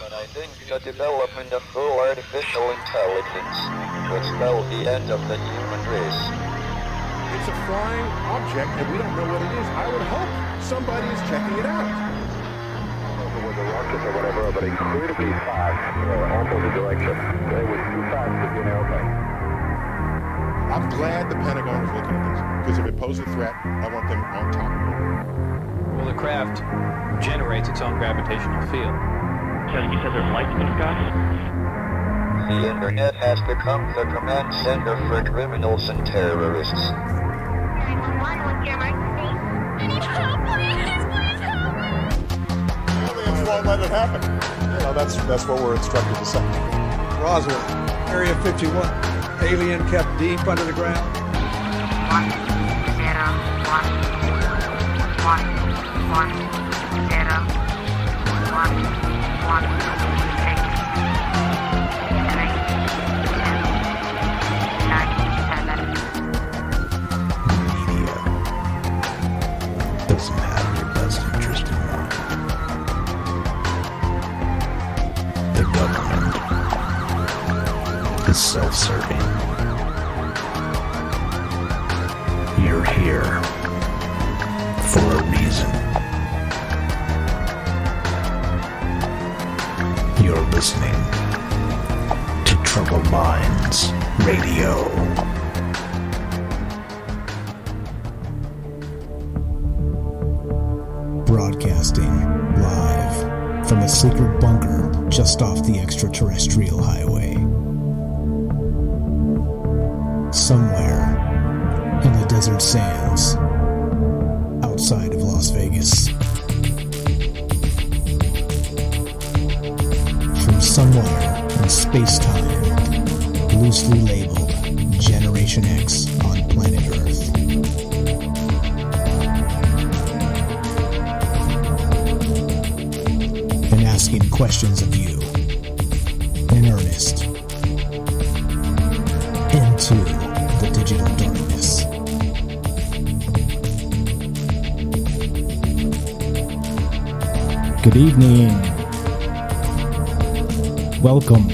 But I think the development of full artificial intelligence could spell the end of the human race. It's a flying object, and we don't know what it is. I would hope somebody is checking it out. It was a rocket or whatever, but incredibly fast, opposite direction. It was too fast to be an airplane. I'm glad the Pentagon is looking at this, because if it poses a threat, I want them on top of it. Well, the craft generates its own gravitational field. So you said there's lights in the sky? The internet has become the command center for criminals and terrorists. 911, what's your emergency? I need help, please! Please help me! Aliens won't let it happen. You know, that's what we're instructed to say. Roswell, Area 51. Alien kept deep under the ground. 1, 0, 1, 1, 0, 1, 1, 6, 3, 2, 9, 7. Media doesn't have your best interest in mind. The government is self-serving. You're here for a reason. You're listening to Troubled Minds Radio. Broadcasting live from a secret bunker just off the extraterrestrial highway. Somewhere in the desert sands outside of Las Vegas. From somewhere in space-time, loosely labeled Generation X on planet Earth. And asking questions of you in earnest into the digital darkness. Good evening. Welcome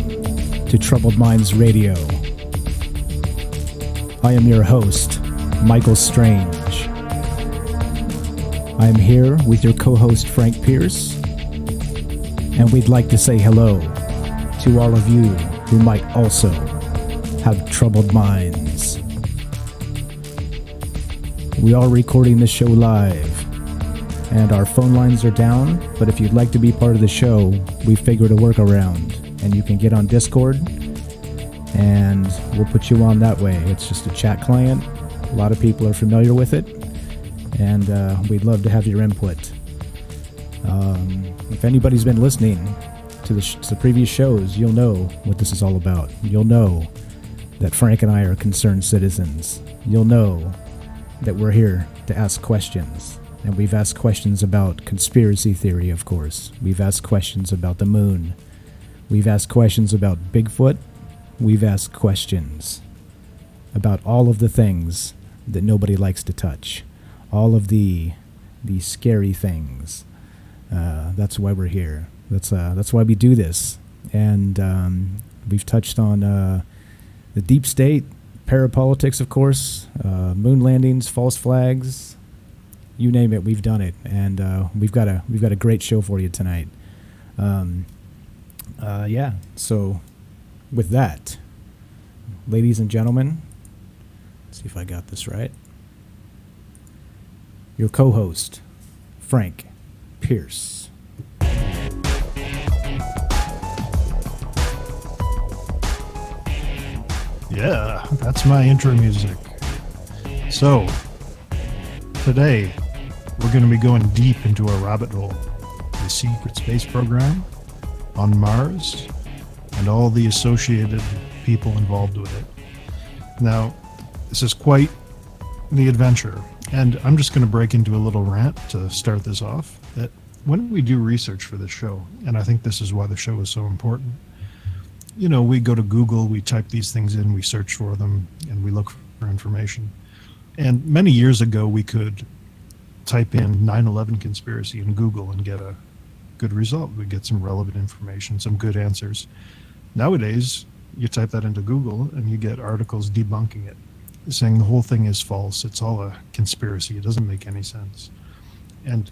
to Troubled Minds Radio. I am your host, Michael Strange. I am here with your co-host, Frank Pierce, and we'd like to say hello to all of you who might also have troubled minds. We are recording the show live, and our phone lines are down, but if you'd like to be part of the show, we figured a workaround, and you can get on Discord, and we'll put you on that way. It's just a chat client. A lot of people are familiar with it, and we'd love to have your input. If anybody's been listening to the previous shows, you'll know what this is all about. You'll know that Frank and I are concerned citizens. You'll know that we're here to ask questions. And we've asked questions about conspiracy theory, of course. We've asked questions about the moon. We've asked questions about Bigfoot. We've asked questions about all of the things that nobody likes to touch. All of the scary things. That's why we're here. That's why we do this. And we've touched on the deep state, parapolitics, of course, moon landings, false flags, you name it, we've done it, and we've got a great show for you tonight. So with that, ladies and gentlemen, let's see if I got this right. Your co-host, Frank Pierce. Yeah, that's my intro music. So, today, we're going to be going deep into a rabbit hole. The secret space program on Mars and all the associated people involved with it. Now, this is quite the adventure, and I'm just going to break into a little rant to start this off, that when we do research for this show, and I think this is why the show is so important, you know, we go to Google, we type these things in, we search for them, and we look for information. And many years ago, we could type in 9/11 conspiracy in Google and get a good result. We get some relevant information, some good answers. Nowadays, you type that into Google and you get articles debunking it, saying the whole thing is false. It's all a conspiracy. It doesn't make any sense. And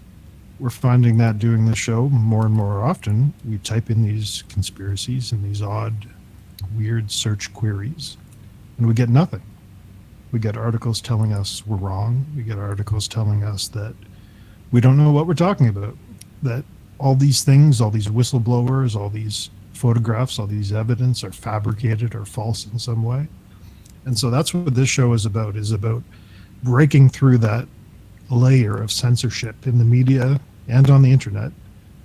we're finding that doing the show more and more often. We type in these conspiracies and these odd, weird search queries, and we get nothing. We get articles telling us we're wrong. We get articles telling us that we don't know what we're talking about, that all these things, all these whistleblowers, all these photographs, all these evidence are fabricated or false in some way. And so that's what this show is about breaking through that layer of censorship in the media and on the internet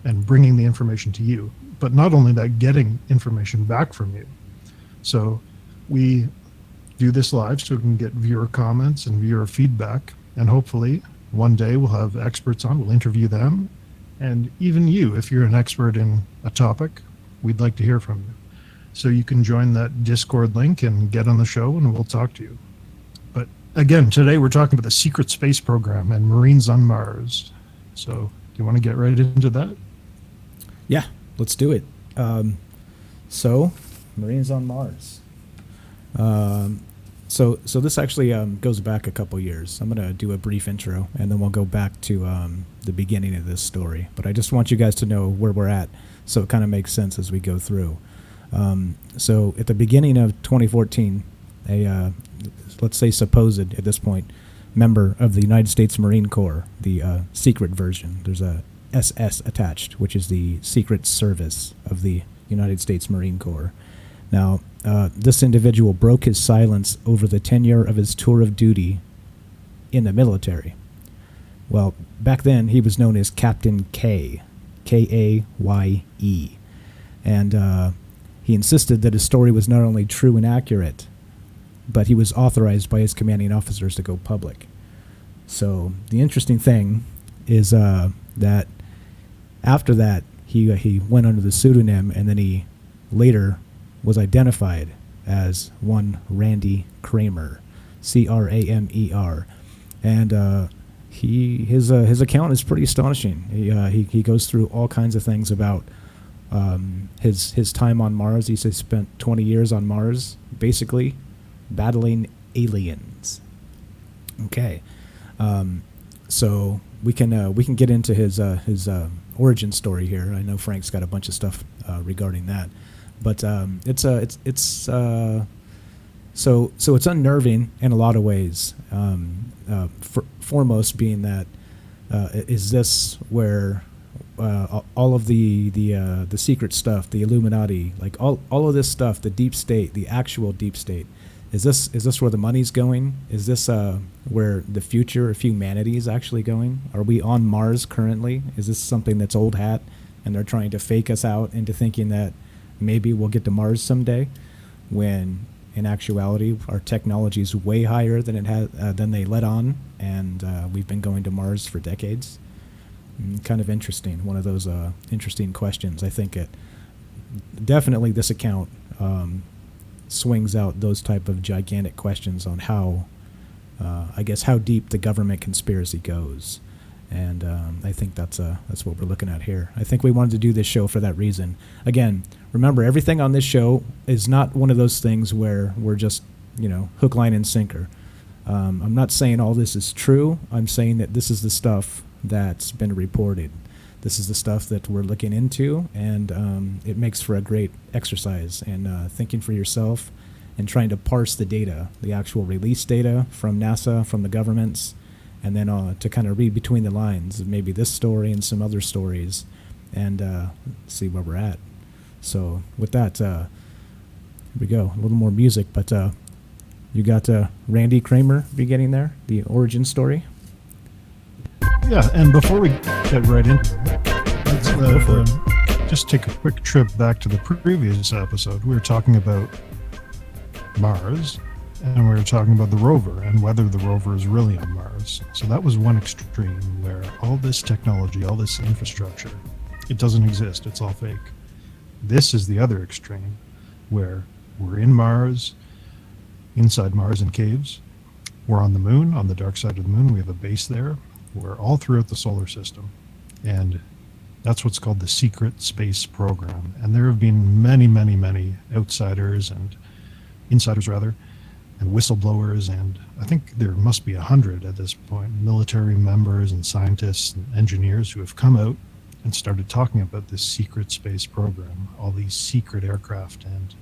and bringing the information to you. But not only that, getting information back from you. So we do this live so we can get viewer comments and viewer feedback, and hopefully one day we'll have experts on, we'll interview them, and even you, if you're an expert in a topic, we'd like to hear from you. So you can join that Discord link and get on the show and we'll talk to you. But again, today we're talking about the secret space program and Marines on Mars. So do you want to get right into that? Yeah, let's do it. So Marines on Mars. So this actually goes back a couple years. I'm going to do a brief intro, and then we'll go back to the beginning of this story. But I just want you guys to know where we're at, so it kind of makes sense as we go through. So at the beginning of 2014, a let's say supposed, at this point, member of the United States Marine Corps, the secret version, there's a SS attached, which is the Secret Service of the United States Marine Corps. Now, this individual broke his silence over the tenure of his tour of duty in the military. Well, back then he was known as Captain K, K-A-Y-E, and he insisted that his story was not only true and accurate, but he was authorized by his commanding officers to go public. So the interesting thing is that after that, he went under the pseudonym, and then he later was identified as one Randy Kramer, C-R-A-M-E-R, and his account is pretty astonishing. He goes through all kinds of things about his time on Mars. He says he spent 20 years on Mars, basically battling aliens. Okay, so we can get into his origin story here. I know Frank's got a bunch of stuff regarding that. But so it's unnerving in a lot of ways. Foremost being that is this where all of the secret stuff, the Illuminati, like all of this stuff, the deep state, the actual deep state, is this where the money's going? Is this where the future of humanity is actually going? Are we on Mars currently? Is this something that's old hat, and they're trying to fake us out into thinking that maybe we'll get to Mars someday, when in actuality our technology is way higher than than they let on, and we've been going to Mars for decades. Kind of interesting. One of those interesting questions. I think it definitely, this account swings out those type of gigantic questions on how, I guess, how deep the government conspiracy goes. And I think that's what we're looking at here. I think we wanted to do this show for that reason. Again, remember, everything on this show is not one of those things where we're just, hook, line, and sinker. I'm not saying all this is true. I'm saying that this is the stuff that's been reported. This is the stuff that we're looking into, and it makes for a great exercise in thinking for yourself and trying to parse the data, the actual release data from NASA, from the governments, and then to kind of read between the lines of maybe this story and some other stories, and see where we're at. So with that, here we go. A little more music, but you got Randy Kramer beginning there, the origin story. Yeah, and before we get right into it, let's just take a quick trip back to the previous episode. We were talking about Mars, and we were talking about the rover and whether the rover is really on Mars. So that was one extreme, where all this technology, all this infrastructure, it doesn't exist. It's all fake. This is the other extreme, where we're in Mars, inside Mars in caves. We're on the moon, on the dark side of the moon. We have a base there. We're all throughout the solar system. And That's what's called the secret space program. And there have been many, many, many outsiders and insiders rather, and whistleblowers, and I think there must be 100 at this point, military members and scientists and engineers who have come out and started talking about this secret space program, all these secret aircraft and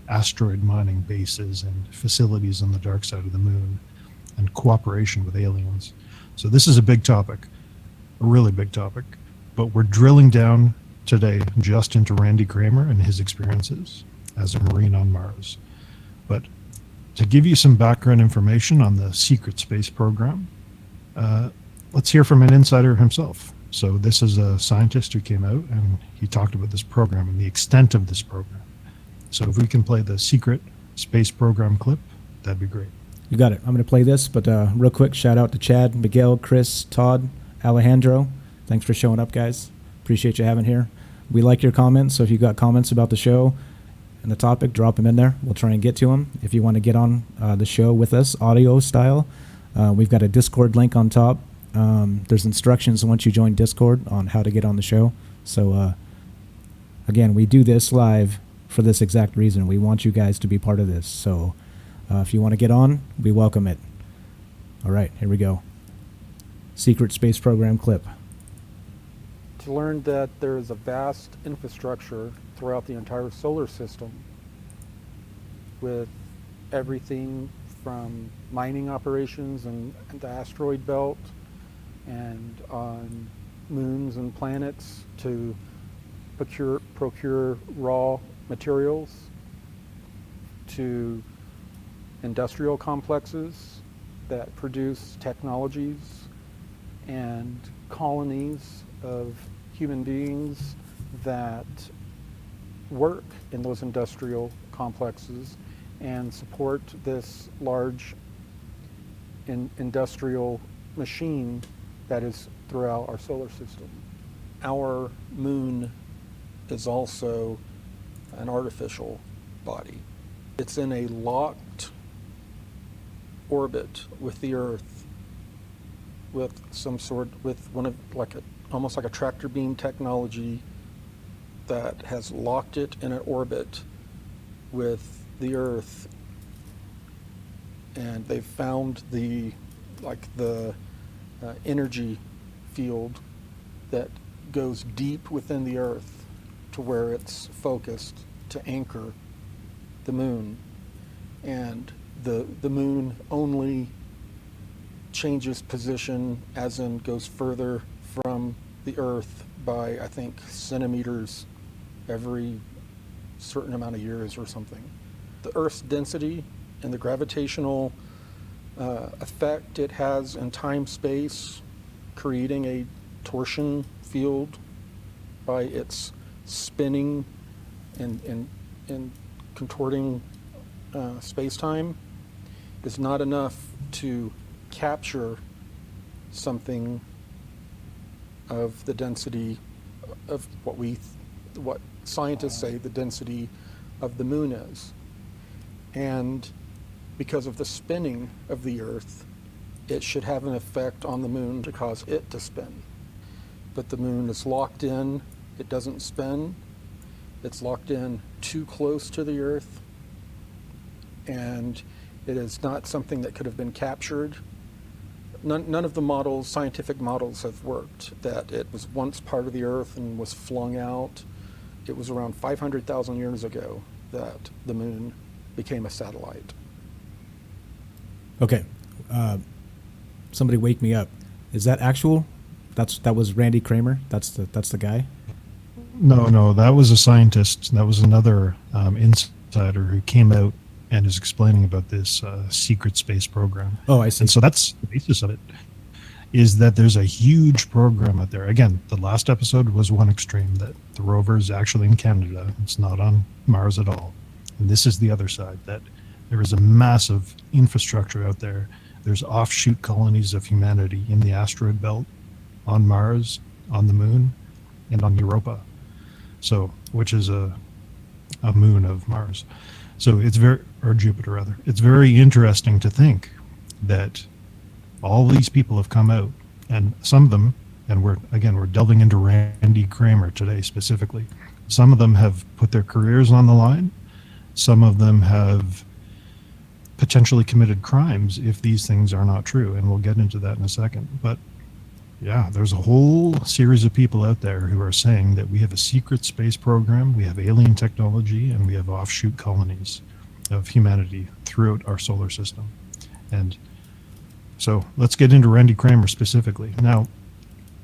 asteroid mining bases and facilities on the dark side of the moon and cooperation with aliens. So this is a big topic, a really big topic, but we're drilling down today just into Randy Kramer and his experiences as a Marine on Mars. But to give you some background information on the secret space program, let's hear from an insider himself. So this is a scientist who came out and he talked about this program and the extent of this program. So if we can play the secret space program clip, that'd be great. You got it. I'm going to play this, but real quick, shout out to Chad, Miguel, Chris, Todd, Alejandro. Thanks for showing up, guys. Appreciate you having here. We like your comments, so if you got comments about the show and the topic, drop them in there. We'll try and get to them. If you want to get on the show with us, audio style, we've got a Discord link on top. There's instructions once you join Discord on how to get on the show. So, again, we do this live for this exact reason. We want you guys to be part of this. So, if you want to get on, we welcome it. All right, here we go. Secret Space Program clip. To learn that there is a vast infrastructure throughout the entire solar system with everything from mining operations and the asteroid belt and on moons and planets to procure raw materials, to industrial complexes that produce technologies and colonies of human beings that work in those industrial complexes and support this large industrial machine that is throughout our solar system. Our moon is also an artificial body. It's in a locked orbit with the Earth with almost like a tractor beam technology that has locked it in an orbit with the Earth, and they've found the energy field that goes deep within the Earth to where it's focused to anchor the moon, and the moon only changes position, as in goes further from the Earth by, I think, centimeters every certain amount of years or something. The Earth's density and the gravitational effect it has in time-space, creating a torsion field by its spinning and contorting space-time, is not enough to capture something of the density of what scientists say the density of the moon is. And because of the spinning of the Earth, it should have an effect on the moon to cause it to spin. But the moon is locked in, it doesn't spin, it's locked in too close to the Earth, and it is not something that could have been captured. None of the models, scientific models, have worked, that it was once part of the Earth and was flung out. It was around 500,000 years ago that the moon became a satellite. Okay. Somebody wake me up. Is that actual? That was Randy Kramer? That's the guy? No, that was a scientist. That was another insider who came out and is explaining about this secret space program. Oh, I see. And so that's the basis of it, is that there's a huge program out there. Again, the last episode was one extreme, that the rover is actually in Canada. It's not on Mars at all. And this is the other side, that there is a massive infrastructure out there. There's offshoot colonies of humanity in the asteroid belt, on Mars, on the moon, and on Europa. So, which is a moon of Mars. So it's or Jupiter rather. It's very interesting to think that all these people have come out, and some of them And we're delving into Randy Kramer today specifically. Some of them have put their careers on the line. Some of them have potentially committed crimes if these things are not true. And we'll get into that in a second. But yeah, there's a whole series of people out there who are saying that we have a secret space program, we have alien technology, and we have offshoot colonies of humanity throughout our solar system. And so let's get into Randy Kramer specifically. Now,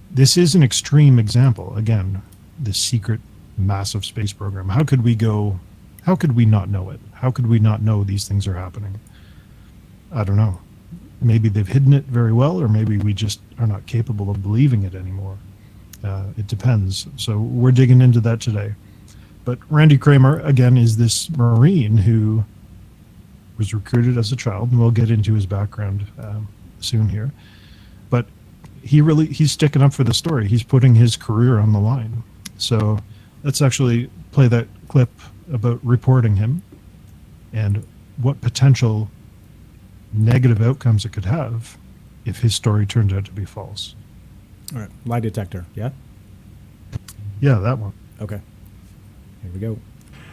this is an extreme example. Again, this secret massive space program. How could we not know it? How could we not know these things are happening? I don't know. Maybe they've hidden it very well, or maybe we just are not capable of believing it anymore. It depends. So we're digging into that today. But Randy Kramer, again, is this Marine who was recruited as a child, and we'll get into his background soon here. But he's sticking up for the story. He's putting his career on the line. So let's actually play that clip about reporting him and what potential negative outcomes it could have if his story turned out to be false. All right, lie detector, yeah? Yeah, that one. Okay, here we go.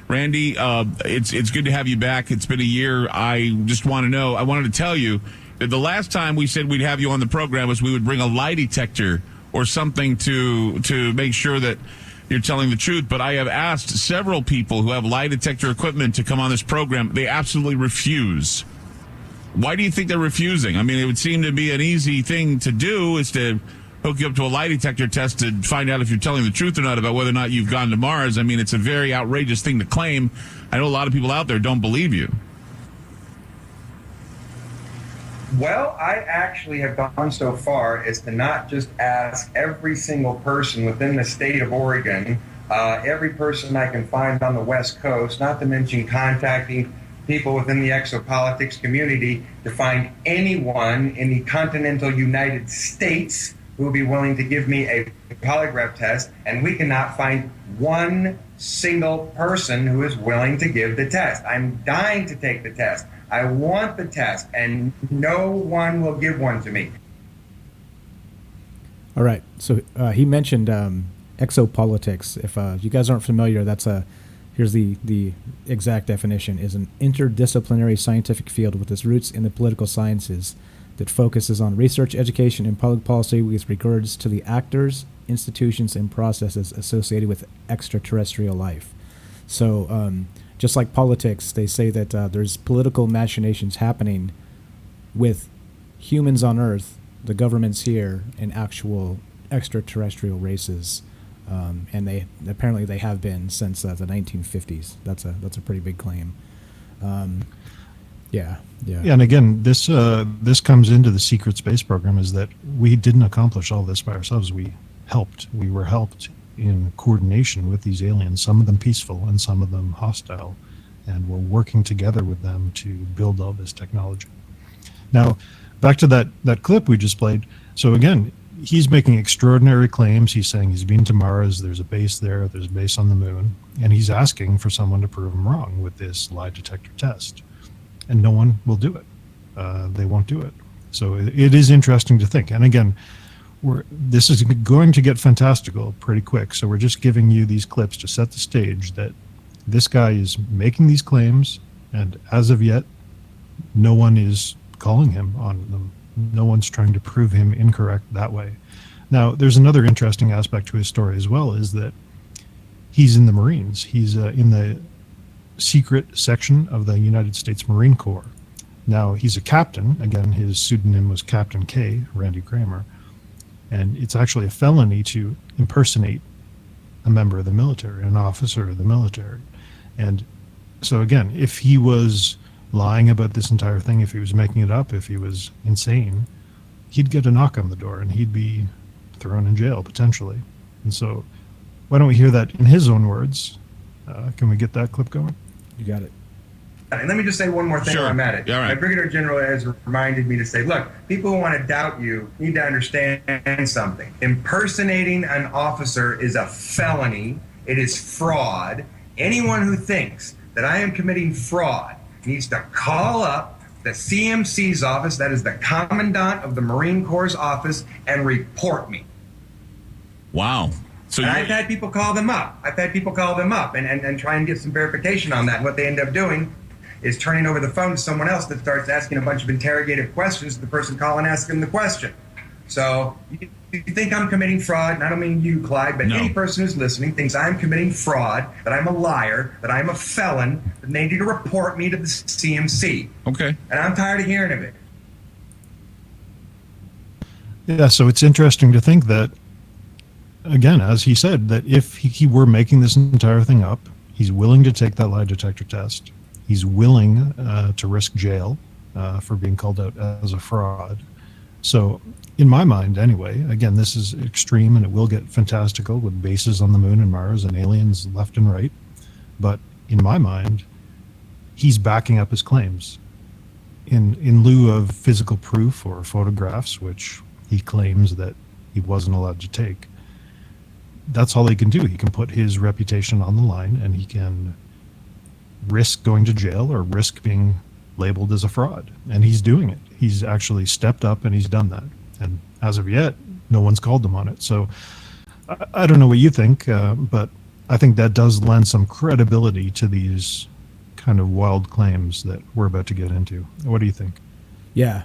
Randy, it's good to have you back. It's been a year. I wanted to tell you that the last time we said we'd have you on the program was we would bring a lie detector or something to make sure that you're telling the truth. But I have asked several people who have lie detector equipment to come on this program. They absolutely refuse. Why do you think they're refusing? I mean, it would seem to be an easy thing to do is to hook you up to a lie detector test to find out if you're telling the truth or not about whether or not you've gone to Mars. I mean, it's a very outrageous thing to claim. I know a lot of people out there don't believe you. Well, I actually have gone so far as to not just ask every single person within the state of Oregon, every person I can find on the West Coast, not to mention contacting people within the exopolitics community to find anyone in the continental United States who will be willing to give me a polygraph test, and we cannot find one single person who is willing to give the test. I'm dying to take the test. I want the test, and no one will give one to me. All right, so he mentioned exopolitics. If you guys aren't familiar, here's the exact definition, is an interdisciplinary scientific field with its roots in the political sciences that focuses on research, education, and public policy with regards to the actors, institutions, and processes associated with extraterrestrial life. So just like politics, they say that there's political machinations happening with humans on Earth, the governments here, and actual extraterrestrial races. And they apparently have been since the 1950s. That's a pretty big claim. Yeah. And again, this comes into the secret space program, is that we didn't accomplish all this by ourselves. We were helped in coordination with these aliens, some of them peaceful and some of them hostile, and we're working together with them to build all this technology. Now, back to that clip we just played. So again, he's making extraordinary claims. He's saying he's been to Mars, there's a base there, there's a base on the moon, and he's asking for someone to prove him wrong with this lie detector test. And no one will do it. They won't do it. So it is interesting to think. And again, this is going to get fantastical pretty quick. So we're just giving you these clips to set the stage that this guy is making these claims, and as of yet, no one is calling him on them. No one's trying to prove him incorrect that way. Now, there's another interesting aspect to his story as well, is that he's in the Marines. He's in the secret section of the United States Marine Corps. Now, he's a captain. Again, his pseudonym was Captain K, Randy Kramer. And it's actually a felony to impersonate a member of the military, an officer of the military. And so again, if he was lying about this entire thing, if he was making it up, if he was insane, he'd get a knock on the door and he'd be thrown in jail potentially. And so why don't we hear that in his own words? Can we get that clip going? You got it. And let me just say one more thing while I'm at it. Yeah, right. My Brigadier General has reminded me to say, look, people who want to doubt you need to understand something. Impersonating an officer is a felony. It is fraud. Anyone who thinks that I am committing fraud needs to call up the CMC's office, that is the Commandant of the Marine Corps' office, and report me. Wow. So and I've had people call them up. And try and get some verification on that. And what they end up doing is turning over the phone to someone else that starts asking a bunch of interrogative questions to the person calling asking the question. So you think I'm committing fraud, and I don't mean you, Clyde, but any person who's listening thinks I'm committing fraud, that I'm a liar, that I'm a felon, then they need to report me to the CMC. Okay. And I'm tired of hearing of it. Yeah, so it's interesting to think that, again, as he said, that if he were making this entire thing up, he's willing to take that lie detector test. He's willing to risk jail for being called out as a fraud. So in my mind, anyway, again, this is extreme and it will get fantastical with bases on the moon and Mars and aliens left and right. But in my mind, he's backing up his claims in lieu of physical proof or photographs, which he claims that he wasn't allowed to take. That's all he can do. He can put his reputation on the line, and he can risk going to jail or risk being labeled as a fraud. And he's doing it. He's actually stepped up and he's done that. And as of yet, no one's called him on it. So I don't know what you think, but I think that does lend some credibility to these kind of wild claims that we're about to get into. What do you think? Yeah,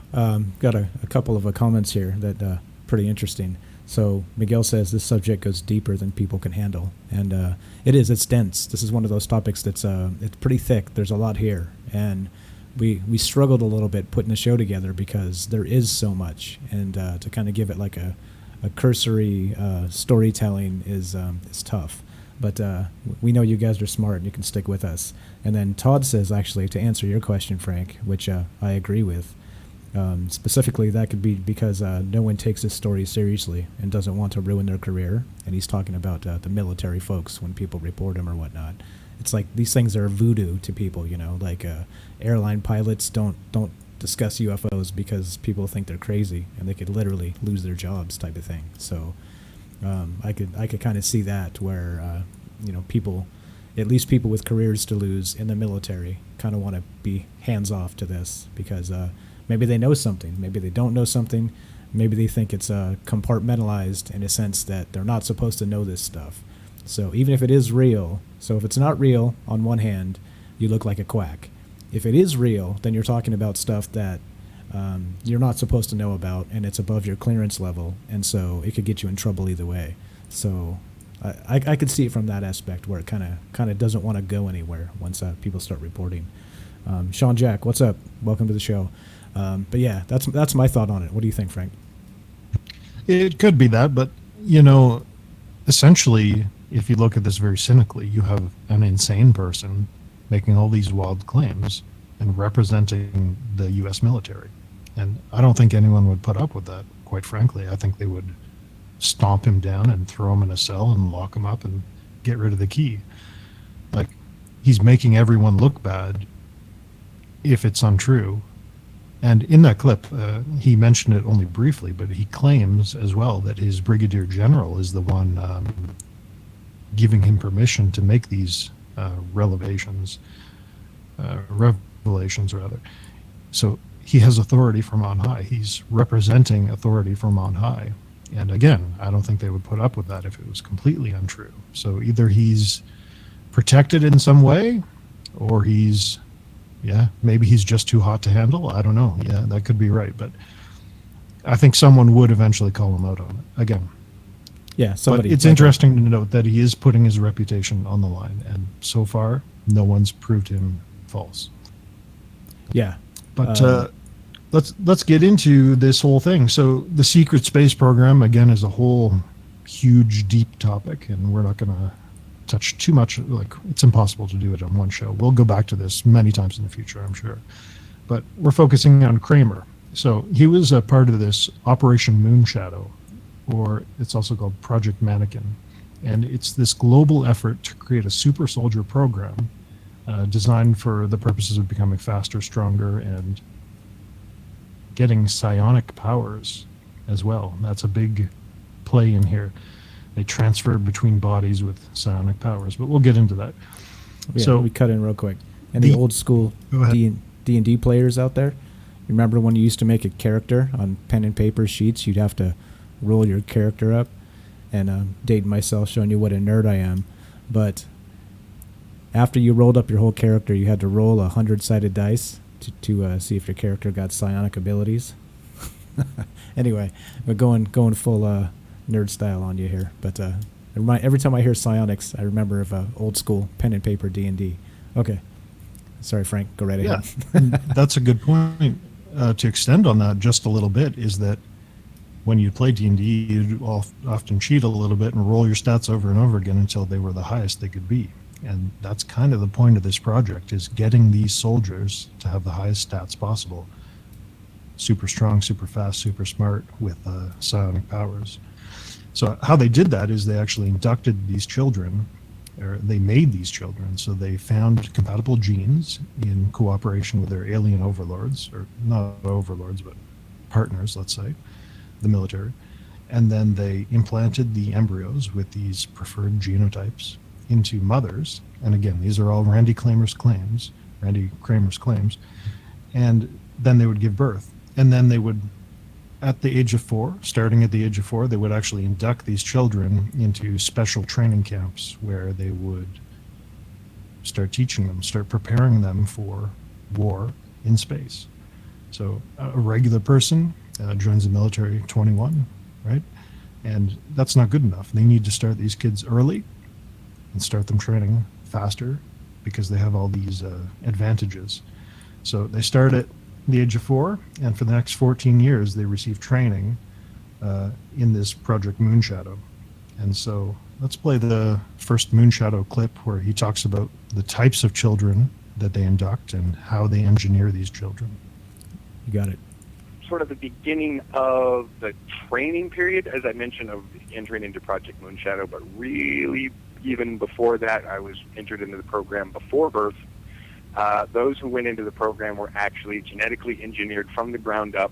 got a couple of comments here that pretty interesting. So Miguel says this subject goes deeper than people can handle, and it's dense. This is one of those topics that's it's pretty thick. There's a lot here, and we struggled a little bit putting the show together because there is so much, and to kind of give it like a cursory storytelling is tough. But we know you guys are smart and you can stick with us. And then Todd says, actually, to answer your question, Frank, which I agree with, specifically that could be because no one takes this story seriously and doesn't want to ruin their career. And he's talking about the military folks when people report them or whatnot. It's like these things are voodoo to people, you know, like airline pilots don't discuss UFOs because people think they're crazy and they could literally lose their jobs type of thing. So I could kind of see that where people, at least people with careers to lose in the military, kind of want to be hands off to this because maybe they know something, maybe they don't know something, maybe they think it's compartmentalized in a sense that they're not supposed to know this stuff. So even if it is real, so if it's not real, on one hand, you look like a quack. If it is real, then you're talking about stuff that you're not supposed to know about, and it's above your clearance level, and so it could get you in trouble either way. So I could see it from that aspect where it kind of doesn't want to go anywhere once people start reporting. Sean Jack, what's up? Welcome to the show. But yeah, that's my thought on it. What do you think, Frank? It could be that, but essentially, if you look at this very cynically, you have an insane person making all these wild claims and representing the U.S. military. And I don't think anyone would put up with that, quite frankly. I think they would stomp him down and throw him in a cell and lock him up and get rid of the key. Like, he's making everyone look bad if it's untrue. And in that clip, he mentioned it only briefly, but he claims as well that his brigadier general is the one giving him permission to make these revelations. So he has authority from on high. He's representing authority from on high. And again, I don't think they would put up with that if it was completely untrue. So either he's protected in some way, or maybe he's just too hot to handle. I don't know. Yeah, that could be right. But I think someone would eventually call him out on it again. Yeah, somebody. But it's interesting to note that he is putting his reputation on the line, and so far, no one's proved him false. Yeah. But let's get into this whole thing. So the secret space program, again, is a whole huge, deep topic, and we're not going to touch too much. Like, it's impossible to do it on one show. We'll go back to this many times in the future, I'm sure. But we're focusing on Kramer. So he was a part of this Operation Moonshadow, or it's also called Project Mannequin. And it's this global effort to create a super soldier program designed for the purposes of becoming faster, stronger, and getting psionic powers as well. That's a big play in here. They transfer between bodies with psionic powers, but we'll get into that. Yeah, so we cut in real quick. And the old school D&D players out there, remember when you used to make a character on pen and paper sheets? You'd have to roll your character up, and dating myself, showing you what a nerd I am. But after you rolled up your whole character, you had to roll 100-sided dice to see if your character got psionic abilities. Anyway, we're going full nerd style on you here. But every time I hear psionics, I remember of old school pen and paper D&D. Okay. Sorry, Frank. Go right ahead. Yeah, that's a good point. To extend on that just a little bit is that when you play D&D, you'd often cheat a little bit and roll your stats over and over again until they were the highest they could be. And that's kind of the point of this project, is getting these soldiers to have the highest stats possible. Super strong, super fast, super smart with psionic powers. So how they did that is they actually inducted these children, or they made these children. So they found compatible genes in cooperation with their alien overlords, or not overlords, but partners, let's say, the military. And then they implanted the embryos with these preferred genotypes into mothers. And again, these are all Randy Kramer's claims. And then they would give birth. And then they would, at the age of 4, starting at the age of 4, they would actually induct these children into special training camps where they would start teaching them, start preparing them for war in space. So a regular person joins the military at 21, right? And that's not good enough. They need to start these kids early and start them training faster because they have all these advantages. So they start at the age of 4, and for the next 14 years they receive training in this Project Moonshadow. And so let's play the first Moonshadow clip where he talks about the types of children that they induct and how they engineer these children. You got it. Sort of the beginning of the training period, as I mentioned, of entering into Project Moonshadow, but really even before that, I was entered into the program before birth. Those who went into the program were actually genetically engineered from the ground up.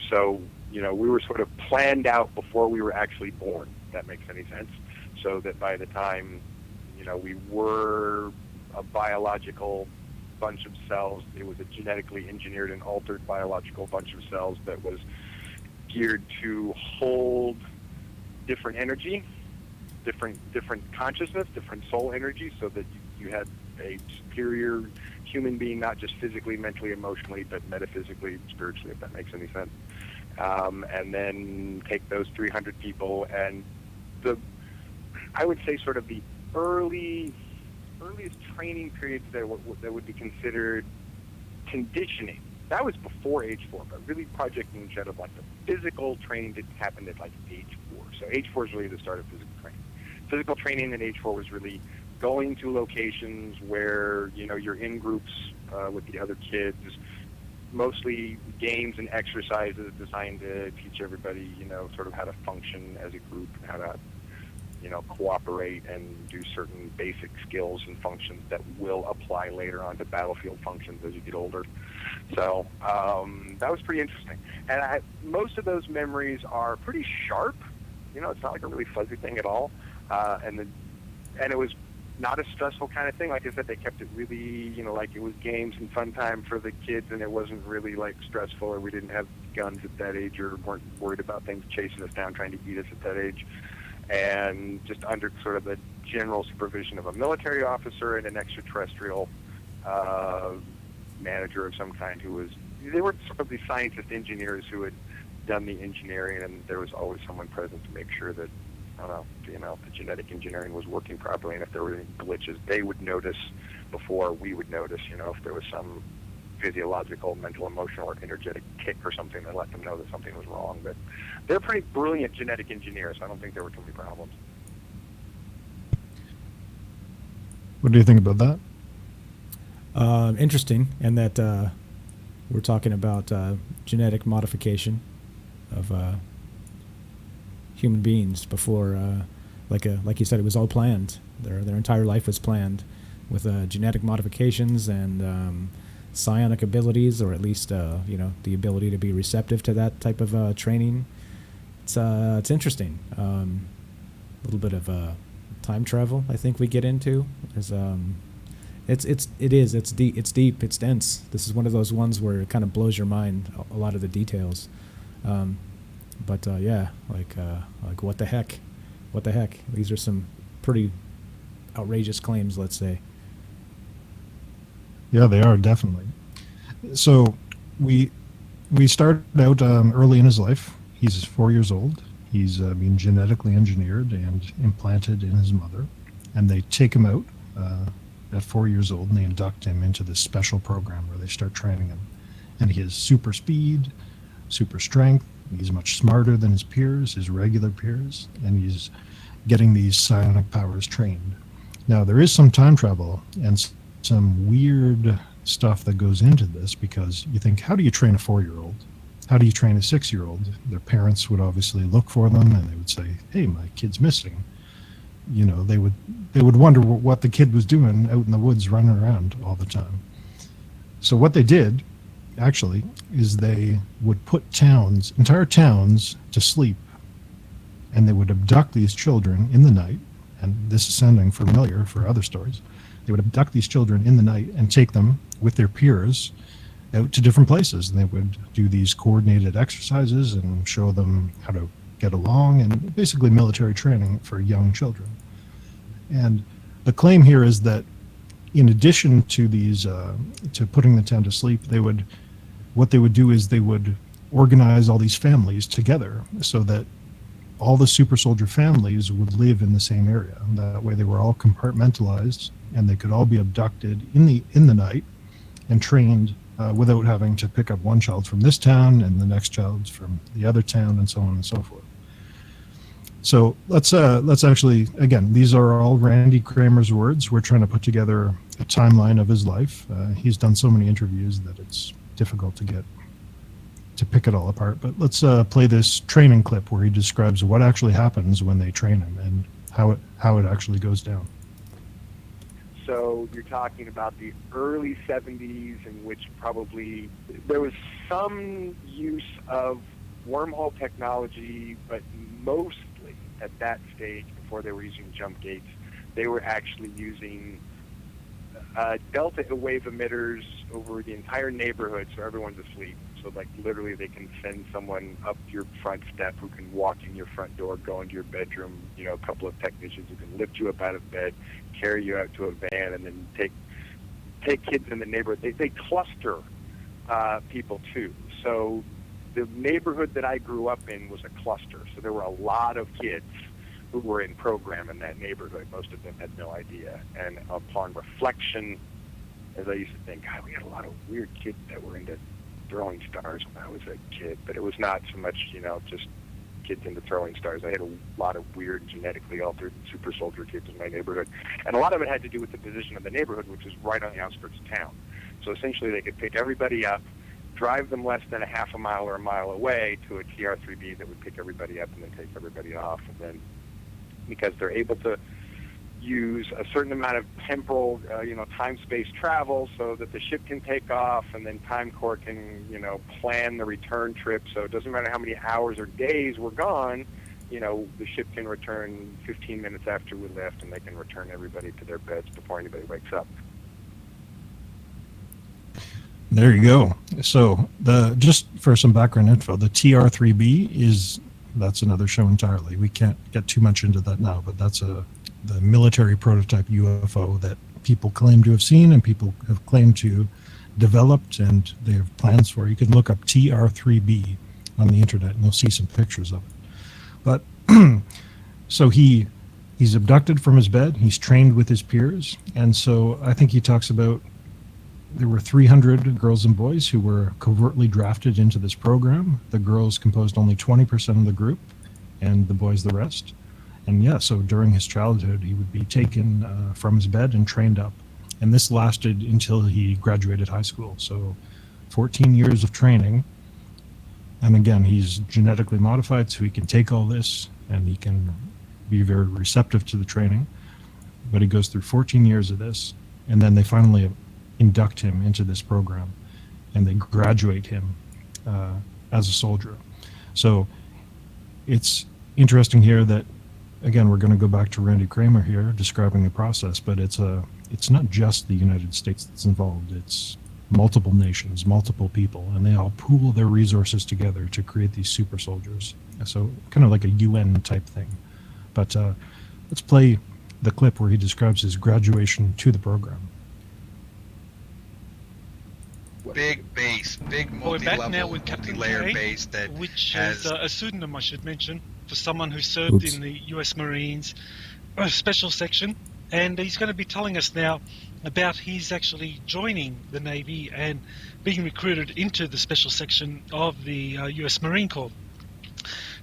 So, we were sort of planned out before we were actually born, if that makes any sense. So that by the time, we were a biological bunch of cells, it was a genetically engineered and altered biological bunch of cells that was geared to hold different energy, different consciousness, different soul energy, so that you had a superior human being, not just physically, mentally, emotionally, but metaphysically, spiritually, if that makes any sense. And then take those 300 people, and I would say sort of the earliest training periods that would be considered conditioning. That was before age 4, but really Project Moonshadow, like the physical training didn't happen at like age 4. So age 4 is really the start of physical training. Physical training in age 4 was really going to locations where, you're in groups with the other kids, mostly games and exercises designed to teach everybody, sort of how to function as a group, how to, cooperate and do certain basic skills and functions that will apply later on to battlefield functions as you get older. So that was pretty interesting. And most of those memories are pretty sharp. It's not like a really fuzzy thing at all. And it was not a stressful kind of thing. Like I said, they kept it really, like it was games and fun time for the kids, and it wasn't really like stressful, or we didn't have guns at that age, or weren't worried about things chasing us down, trying to eat us at that age. And just under sort of the general supervision of a military officer and an extraterrestrial manager of some kind they were sort of the scientist engineers who had done the engineering, and there was always someone present to make sure that, the genetic engineering was working properly, and if there were any glitches, they would notice before we would notice, if there was some physiological, mental, emotional, or energetic kick or something that let them know that something was wrong. But they're pretty brilliant genetic engineers. I don't think there were too many problems. What do you think about that? Interesting, and that we're talking about genetic modification of human beings before, like you said, it was all planned. Their entire life was planned with genetic modifications and psionic abilities, or at least the ability to be receptive to that type of training. It's interesting. A little bit of time travel, I think we get into. There's it's deep, it's dense. This is one of those ones where it kind of blows your mind, a lot of the details. But yeah, like what the heck? What the heck? These are some pretty outrageous claims, let's say. Yeah, they are, definitely. So we started out early in his life. He's 4 years old. He's being genetically engineered and implanted in his mother. And they take him out at 4 years old, and they induct him into this special program where they start training him. And he has super speed, super strength. He's much smarter than his peers, his regular peers, and he's getting these psionic powers trained. Now, there is some time travel and some weird stuff that goes into this, because you think, how do you train a 4-year-old? How do you train a 6-year-old? Their parents would obviously look for them, and they would say, hey, my kid's missing. You know, they would wonder what the kid was doing out in the woods running around all the time. So what they did, actually, is they would put entire towns to sleep, and they would abduct these children in the night, and this is sounding familiar for other stories. They would abduct these children in the night and take them with their peers out to different places, and they would do these coordinated exercises and show them how to get along, and basically military training for young children. And the claim here is that in addition to these, to putting the town to sleep, what they would do is they would organize all these families together so that all the super soldier families would live in the same area. And that way they were all compartmentalized, and they could all be abducted in the night and trained without having to pick up one child from this town and the next child from the other town, and so on and so forth. So let's actually, again, these are all Randy Kramer's words. We're trying to put together a timeline of his life. He's done so many interviews that it's difficult to pick it all apart. But let's play this training clip where he describes what actually happens when they train him and how it actually goes down. So you're talking about the early 70s, in which probably there was some use of wormhole technology, but mostly at that stage, before they were using jump gates, they were actually using delta wave emitters over the entire neighborhood, so everyone's asleep. So, like, literally they can send someone up your front step who can walk in your front door, go into your bedroom, you know, a couple of technicians who can lift you up out of bed, carry you out to a van, and then take kids in the neighborhood. They cluster people, too. So the neighborhood that I grew up in was a cluster. So there were a lot of kids who were in program in that neighborhood. Most of them had no idea. And upon reflection, as I used to think, God, we had a lot of weird kids that were into throwing stars when I was a kid. But it was not so much, you know, just kids into throwing stars. I had a lot of weird, genetically altered super soldier kids in my neighborhood. And a lot of it had to do with the position of the neighborhood, which was right on the outskirts of town. So essentially they could pick everybody up, drive them less than a half a mile or a mile away to a TR-3B that would pick everybody up and then take everybody off. And then because they're able to use a certain amount of temporal, time-space travel so that the ship can take off, and then Time Corps can, plan the return trip. So it doesn't matter how many hours or days we're gone, the ship can return 15 minutes after we left, and they can return everybody to their beds before anybody wakes up. There you go. So just for some background info, the TR-3B that's another show entirely. We can't get too much into that now, but that's the military prototype UFO that people claim to have seen and people have claimed to developed, and they have plans for. You can look up TR-3B on the internet and you'll see some pictures of it. But so he's abducted from his bed, he's trained with his peers, and so I think he talks about there were 300 girls and boys who were covertly drafted into this program. The girls composed only 20% of the group, and the boys the rest. And yeah, so during his childhood, he would be taken from his bed and trained up. And this lasted until he graduated high school. So 14 years of training. And again, he's genetically modified, so he can take all this, and he can be very receptive to the training. But he goes through 14 years of this, and then they finally induct him into this program, and they graduate him as a soldier. So it's interesting here that, again, we're going to go back to Randy Kramer here describing the process, but it's not just the United States that's involved. It's multiple nations, multiple people, and they all pool their resources together to create these super soldiers. So kind of like a UN type thing. But let's play the clip where he describes his graduation to the program. Big base, big We're back now multi-level, with Captain multi-layer K, base that which has... is a pseudonym, I should mention, for someone who served in the U.S. Marines Special Section. And he's going to be telling us now about his actually joining the Navy and being recruited into the Special Section of the U.S. Marine Corps.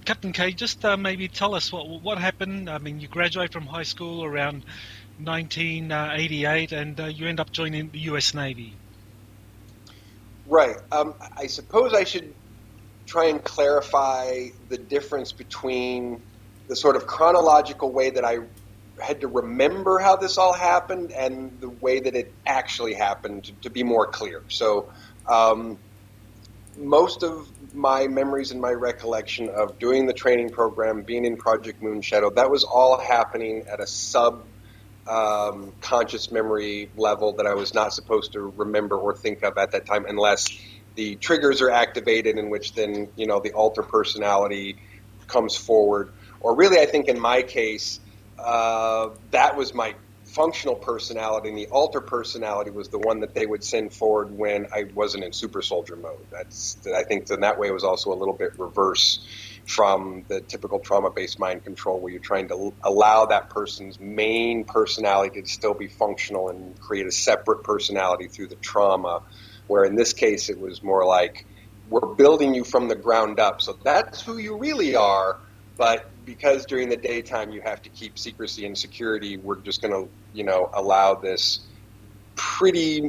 Captain K, just maybe tell us what happened. I mean, you graduate from high school around 1988 and you end up joining the U.S. Navy. Right. I suppose I should try and clarify the difference between the sort of chronological way that I had to remember how this all happened and the way that it actually happened, to be more clear. So most of my memories and my recollection of doing the training program, being in Project Moonshadow, that was all happening at a conscious memory level that I was not supposed to remember or think of at that time, unless the triggers are activated, in which then, you know, the alter personality comes forward. Or really, I think in my case, that was my functional personality, and the alter personality was the one that they would send forward when I wasn't in super soldier mode. I think in that way it was also a little bit reverse from the typical trauma-based mind control, where you're trying to allow that person's main personality to still be functional and create a separate personality through the trauma, where in this case it was more like, we're building you from the ground up, so that's who you really are, but because during the daytime you have to keep secrecy and security, we're just going to, you know, allow this pretty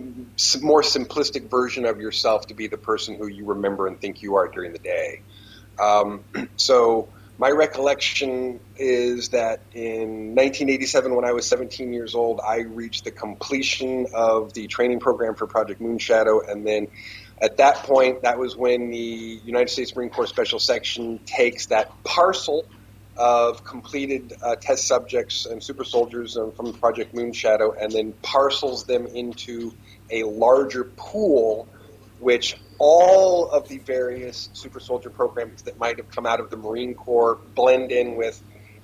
more simplistic version of yourself to be the person who you remember and think you are during the day. So my recollection is that in 1987, when I was 17 years old, I reached the completion of the training program for Project Moonshadow, and then at that point, that was when the United States Marine Corps Special Section takes that parcel of completed test subjects and super soldiers from Project Moonshadow and then parcels them into a larger pool, which all of the various super soldier programs that might have come out of the Marine Corps blend in with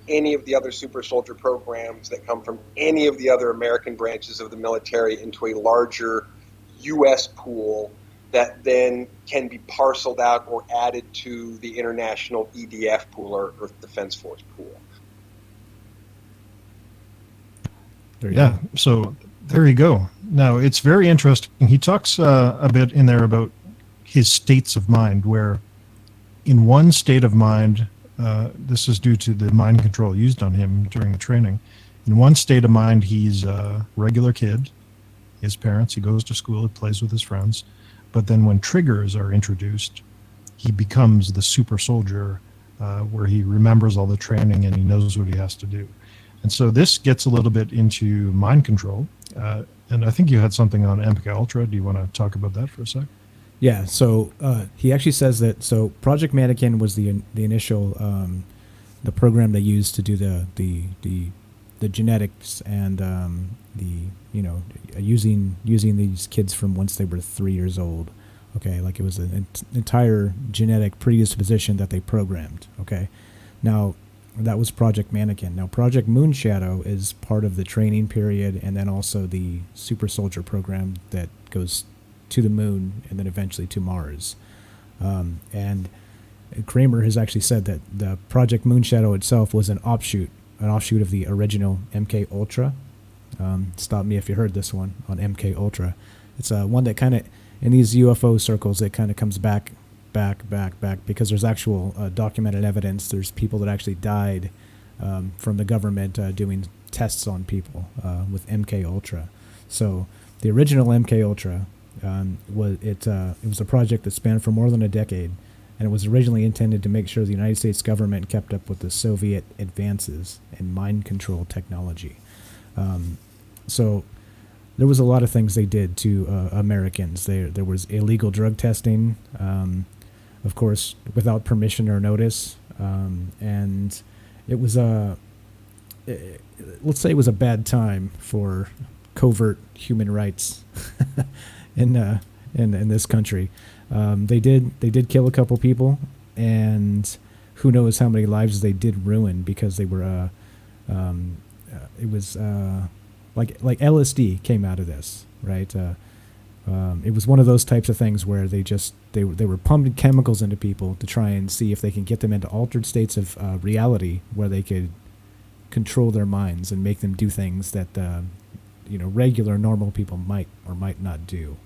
any of the other super soldier programs that come from any of the other American branches of the military into a larger U.S. pool that then can be parceled out or added to the international EDF pool, or Earth Defense Force pool. Yeah, so there you go. Now, it's very interesting. He talks a bit in there about his states of mind, where in one state of mind, this is due to the mind control used on him during the training. In one state of mind, he's a regular kid, his parents, he goes to school, he plays with his friends. But then when triggers are introduced, he becomes the super soldier, where he remembers all the training and he knows what he has to do. And so this gets a little bit into mind control. And I think you had something on MK Ultra. Do you want to talk about that for a sec? Yeah, so he actually says that, so Project Mannequin was the initial, the program they used to do the genetics and using these kids from once they were 3 years old. Okay, like it was an entire genetic predisposition that they programmed. Okay, now that was Project Mannequin. Now Project Moonshadow is part of the training period, and then also the super soldier program that goes to the moon and then eventually to Mars. And Kramer has actually said that the Project Moonshadow itself was an offshoot of the original MK Ultra. Stop me if you heard this one on MK Ultra. It's one that kind of, in these UFO circles, it kind of comes back, because there's actual documented evidence. There's people that actually died from the government doing tests on people with MK Ultra. So the original MK Ultra was a project that spanned for more than a decade, and it was originally intended to make sure the United States government kept up with the Soviet advances in mind control technology. So there was a lot of things they did to Americans. There was illegal drug testing, of course, without permission or notice, and it was let's say it was a bad time for covert human rights in in this country. They did kill a couple people, and who knows how many lives they did ruin because they were it was like LSD came out of this, right? It was one of those types of things where they were pumping chemicals into people to try and see if they can get them into altered states of reality where they could control their minds and make them do things that regular normal people might or might not do,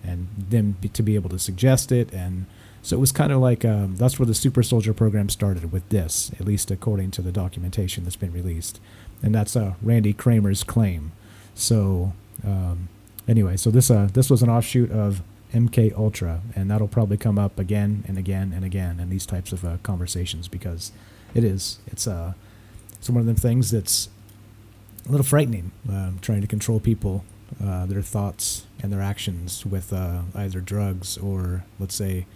and them to be able to suggest it. And so it was kind of like that's where the super soldier program started with this, at least according to the documentation that's been released, and that's Randy Kramer's claim. So anyway, so this was an offshoot of MK Ultra, and that'll probably come up again and again and again in these types of conversations, because it's one of them things that's a little frightening, trying to control people, their thoughts and their actions with either drugs or, let's say,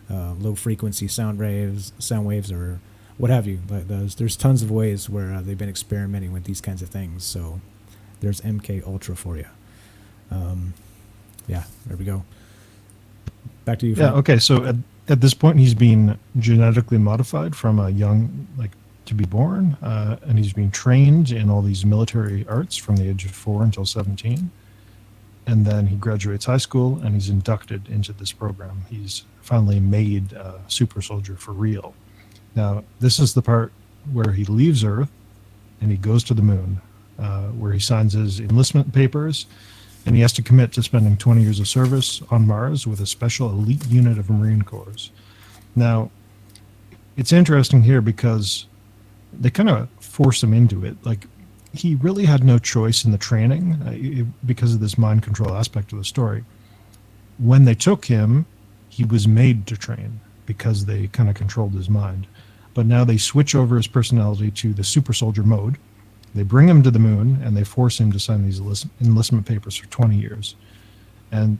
low frequency sound waves or what have you. There's tons of ways where they've been experimenting with these kinds of things. So there's MK Ultra for you. Yeah, there we go. Back to you, Frank. Yeah, okay, so at this point he's being genetically modified from a young, to be born, and he's being trained in all these military arts from the age of 4 until 17. And then he graduates high school and he's inducted into this program. He's finally made a super soldier for real. Now, this is the part where he leaves Earth and he goes to the moon, where he signs his enlistment papers, and he has to commit to spending 20 years of service on Mars with a special elite unit of Marine Corps. Now, it's interesting here because they kind of force him into it. He really had no choice in the training because of this mind control aspect of the story. When they took him, he was made to train because they kind of controlled his mind. But now they switch over his personality to the super soldier mode. They bring him to the moon and they force him to sign these enlistment papers for 20 years. And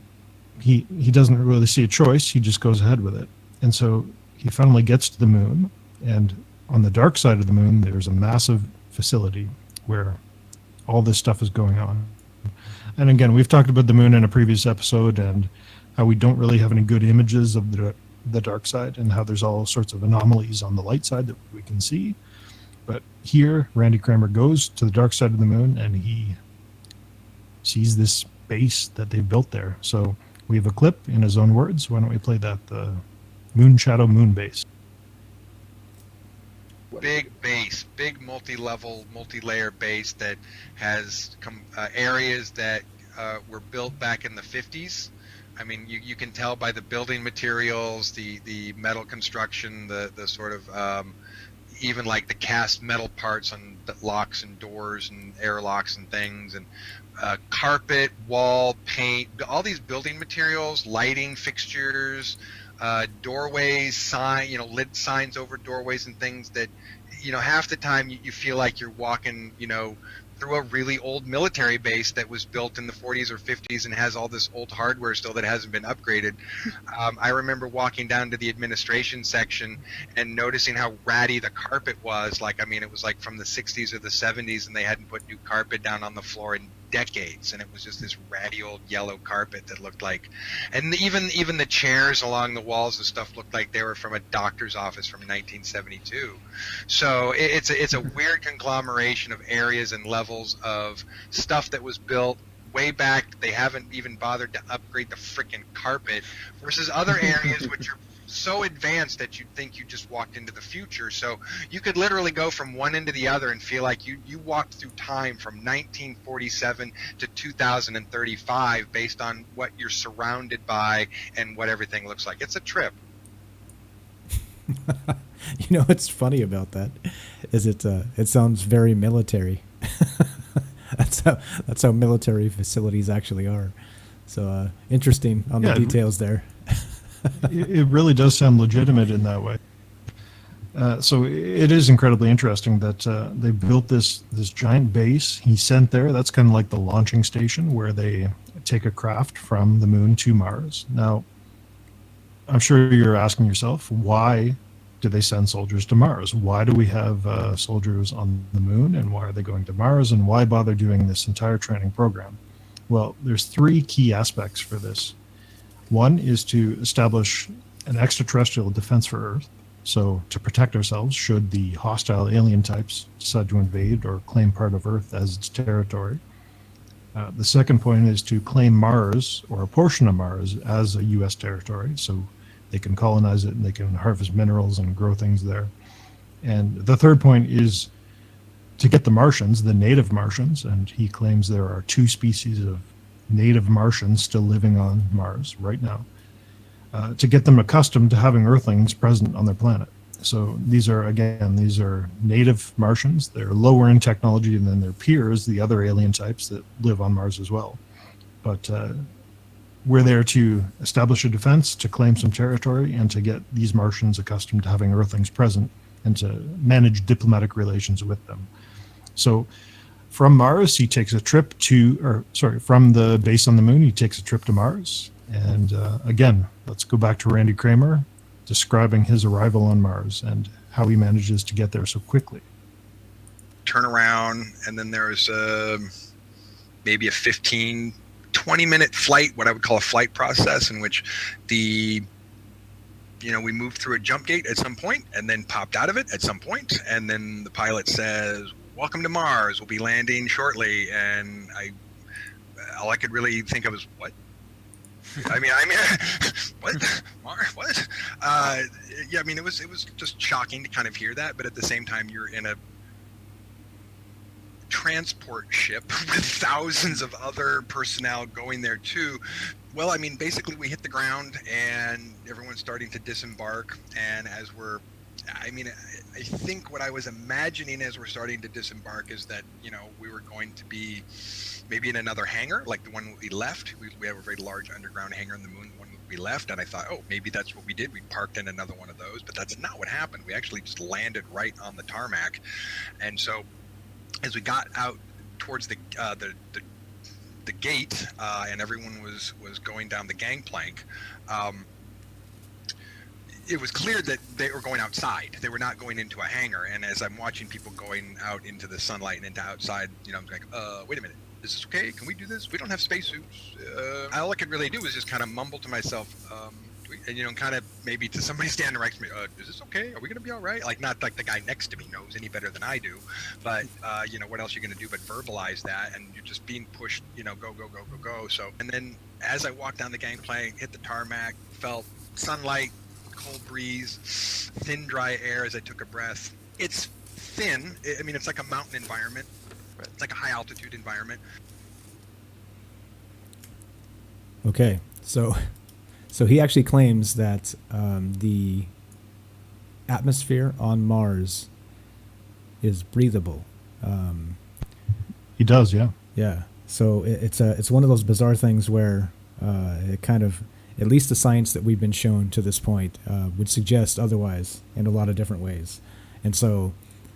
he doesn't really see a choice. He just goes ahead with it. And so he finally gets to the moon, and on the dark side of the moon, there's a massive facility where all this stuff is going on. And again, we've talked about the moon in a previous episode and how we don't really have any good images of the dark side, and how there's all sorts of anomalies on the light side that we can see. But here, Randy Kramer goes to the dark side of the moon and he sees this base that they've built there. So we have a clip in his own words. Why don't we play that? The Moon Shadow Moon Base. Big base, big multi-level, multi-layer base that has areas that were built back in the 50s. I mean, you can tell by the building materials, the metal construction, the sort of even like the cast metal parts on the locks and doors and airlocks and things, and carpet, wall, paint, all these building materials, lighting fixtures, doorways, lit signs over doorways and things that, half the time you feel like you're walking, through a really old military base that was built in the 40s or 50s and has all this old hardware still that hasn't been upgraded. I remember walking down to the administration section and noticing how ratty the carpet was. It was like from the 60s or the 70s, and they hadn't put new carpet down on the floor in decades, and it was just this ratty old yellow carpet that looked like, and even the chairs along the walls and stuff looked like they were from a doctor's office from 1972. So it's a weird conglomeration of areas and levels of stuff that was built way back. They haven't even bothered to upgrade the freaking carpet, versus other areas which are so advanced that you'd think you just walked into the future. So you could literally go from one end to the other and feel like you walked through time from 1947 to 2035 based on what you're surrounded by and what everything looks like. It's a trip. What's funny about that is it sounds very military. That's how military facilities actually are. So interesting on the details there. It really does sound legitimate in that way. So it is incredibly interesting that they built this giant base. He's sent there. That's kind of like the launching station where they take a craft from the moon to Mars. Now, I'm sure you're asking yourself, why do they send soldiers to Mars? Why do we have soldiers on the moon, and why are they going to Mars, and why bother doing this entire training program? Well, there's 3 key aspects for this. One is to establish an extraterrestrial defense for Earth, so to protect ourselves should the hostile alien types decide to invade or claim part of Earth as its territory. The second point is to claim Mars or a portion of Mars as a U.S. territory, so they can colonize it and they can harvest minerals and grow things there. And the third point is to get the Martians, the native Martians, and he claims there are 2 species of native Martians still living on Mars right now, to get them accustomed to having Earthlings present on their planet. So these are native Martians. They're lower in technology than their peers, the other alien types that live on Mars as well. But we're there to establish a defense, to claim some territory, and to get these Martians accustomed to having Earthlings present and to manage diplomatic relations with them. So from Mars, he takes a trip from the base on the moon, he takes a trip to Mars. And again, let's go back to Randy Kramer describing his arrival on Mars and how he manages to get there so quickly. Turn around, and then there's maybe a 15, 20-minute flight, what I would call a flight process, in which we moved through a jump gate at some point and then popped out of it at some point, and then the pilot says, "Welcome to Mars, we'll be landing shortly." And all I could really think of was, what? I mean, what? Mars? What? Yeah, I mean, it was just shocking to kind of hear that, but at the same time, you're in a transport ship with thousands of other personnel going there too. Well, I mean, basically we hit the ground and everyone's starting to disembark, and I think what I was imagining as we're starting to disembark is that, we were going to be maybe in another hangar, like the one we left. We have a very large underground hangar in the moon, the one we left, and I thought, oh, maybe that's what we did. We parked in another one of those, but that's not what happened. We actually just landed right on the tarmac. And so as we got out towards the gate, and everyone was going down the gangplank, it was clear that they were going outside. They were not going into a hangar. And as I'm watching people going out into the sunlight and into outside, I'm like, wait a minute, is this okay? Can we do this? We don't have spacesuits. All I could really do was just kind of mumble to myself, and kind of maybe to somebody standing right to me, is this okay? Are we going to be all right? Like, not like the guy next to me knows any better than I do, but what else are you going to do but verbalize that? And you're just being pushed, go. So, and then as I walked down the gangplank, hit the tarmac, felt sunlight, cold breeze, thin, dry air as I took a breath. It's thin. I mean, it's like a mountain environment. It's like a high altitude environment. Okay, so he actually claims that the atmosphere on Mars is breathable. He does, yeah. Yeah. So it's one of those bizarre things where it kind of, at least the science that we've been shown to this point, would suggest otherwise in a lot of different ways. And so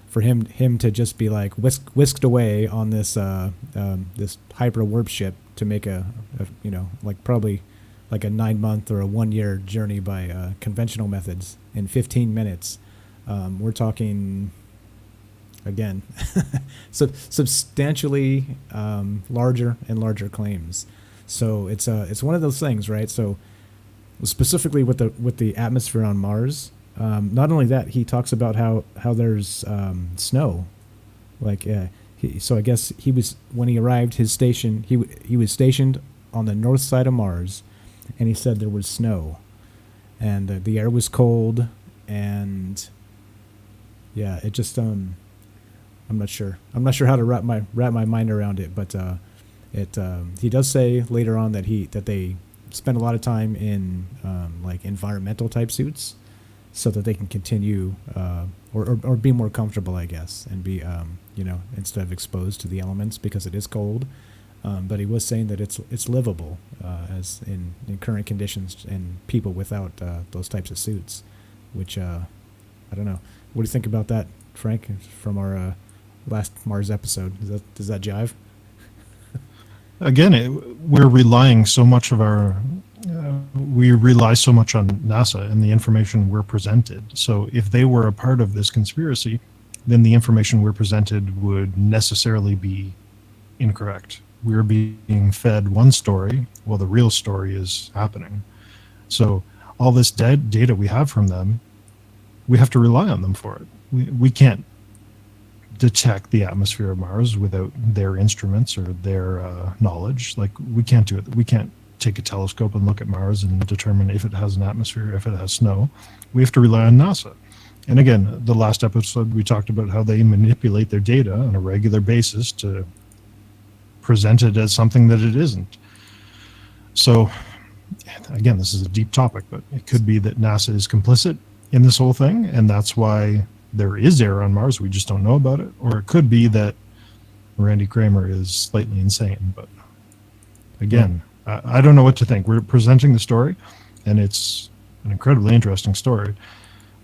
for him to just be like whisked away on this this hyper warp ship to make a probably like a 9-month or a 1-year journey by conventional methods in 15 minutes, we're talking again substantially larger and larger claims. So it's one of those things, right? So specifically with the atmosphere on Mars, not only that, he talks about how there's snow, like so I guess he was, when he arrived his station, he was stationed on the north side of Mars, and he said there was snow, and the air was cold, and yeah, it just I'm not sure how to wrap my mind around it, but he does say later on that they spend a lot of time in like environmental type suits, so that they can continue or be more comfortable, I guess, and be instead of exposed to the elements because it is cold. But he was saying that it's livable as in current conditions and people without those types of suits, which I don't know. What do you think about that, Frank, from our last Mars episode? Does that jive? Again, we're relying so much of we rely so much on NASA and the information we're presented. So if they were a part of this conspiracy, then the information we're presented would necessarily be incorrect. We're being fed one story while the real story is happening. So all this data we have from them, we have to rely on them for it. We can't detect the atmosphere of Mars without their instruments or their knowledge. Like, we can't do it. We can't take a telescope and look at Mars and determine if it has an atmosphere, if it has snow. We have to rely on NASA. And again, the last episode we talked about how they manipulate their data on a regular basis to present it as something that it isn't. So again, this is a deep topic, but it could be that NASA is complicit in this whole thing, and that's why there is air on Mars. We just don't know about it. Or it could be that Randy Kramer is slightly insane. But again, I don't know what to think. We're presenting the story, and it's an incredibly interesting story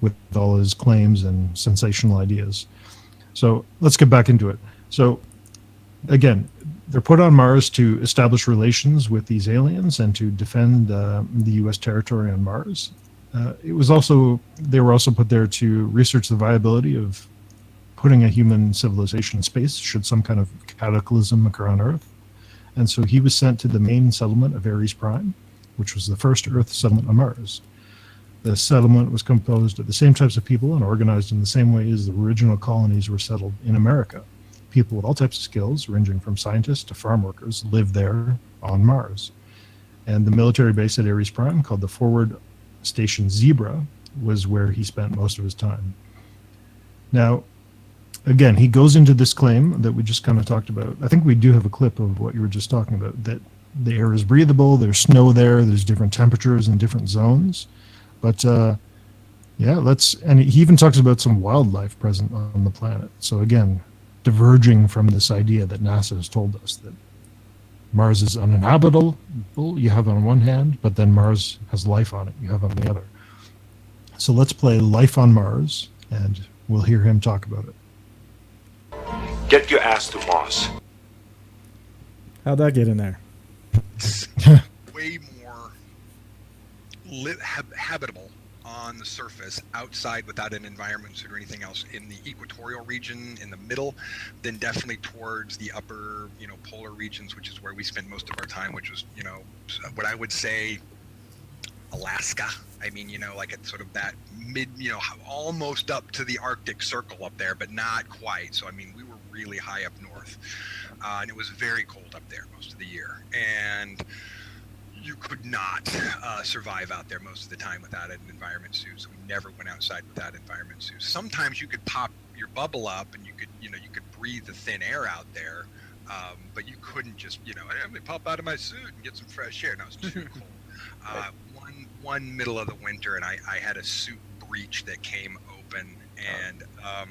with all his claims and sensational ideas. So let's get back into it. So again, they're put on Mars to establish relations with these aliens and to defend the U.S. territory on Mars. They were also put there to research the viability of putting a human civilization in space should some kind of cataclysm occur on Earth. And so he was sent to the main settlement of Ares Prime, which was the first Earth settlement on Mars. The settlement was composed of the same types of people and organized in the same way as the original colonies were settled in America. People with all types of skills, ranging from scientists to farm workers, lived there on Mars. And the military base at Ares Prime, called the Forward Station Zebra, was where he spent most of his time. Now, again, he goes into this claim that we just kind of talked about. I think we do have a clip of what you were just talking about, that the air is breathable, there's snow there, there's different temperatures in different zones. But and he even talks about some wildlife present on the planet. So again, diverging from this idea that NASA has told us that Mars is uninhabitable, you have on one hand, but then Mars has life on it, you have on the other. So let's play Life on Mars, and we'll hear him talk about it. Get your ass to Mars. How'd that get in there? Way more habitable on the surface outside without an environment suit or anything else in the equatorial region in the middle than definitely towards the upper, polar regions, which is where we spent most of our time, which was, what I would say Alaska. I mean, like at sort of that mid, almost up to the Arctic Circle up there, but not quite. So, I mean, we were really high up north, and it was very cold up there most of the year. And you could not survive out there most of the time without an environment suit. So we never went outside without environment suits. Sometimes you could pop your bubble up and you could breathe the thin air out there, but you couldn't just, let me pop out of my suit and get some fresh air. No, it was too cold. One middle of the winter, and I had a suit breach that came open, and I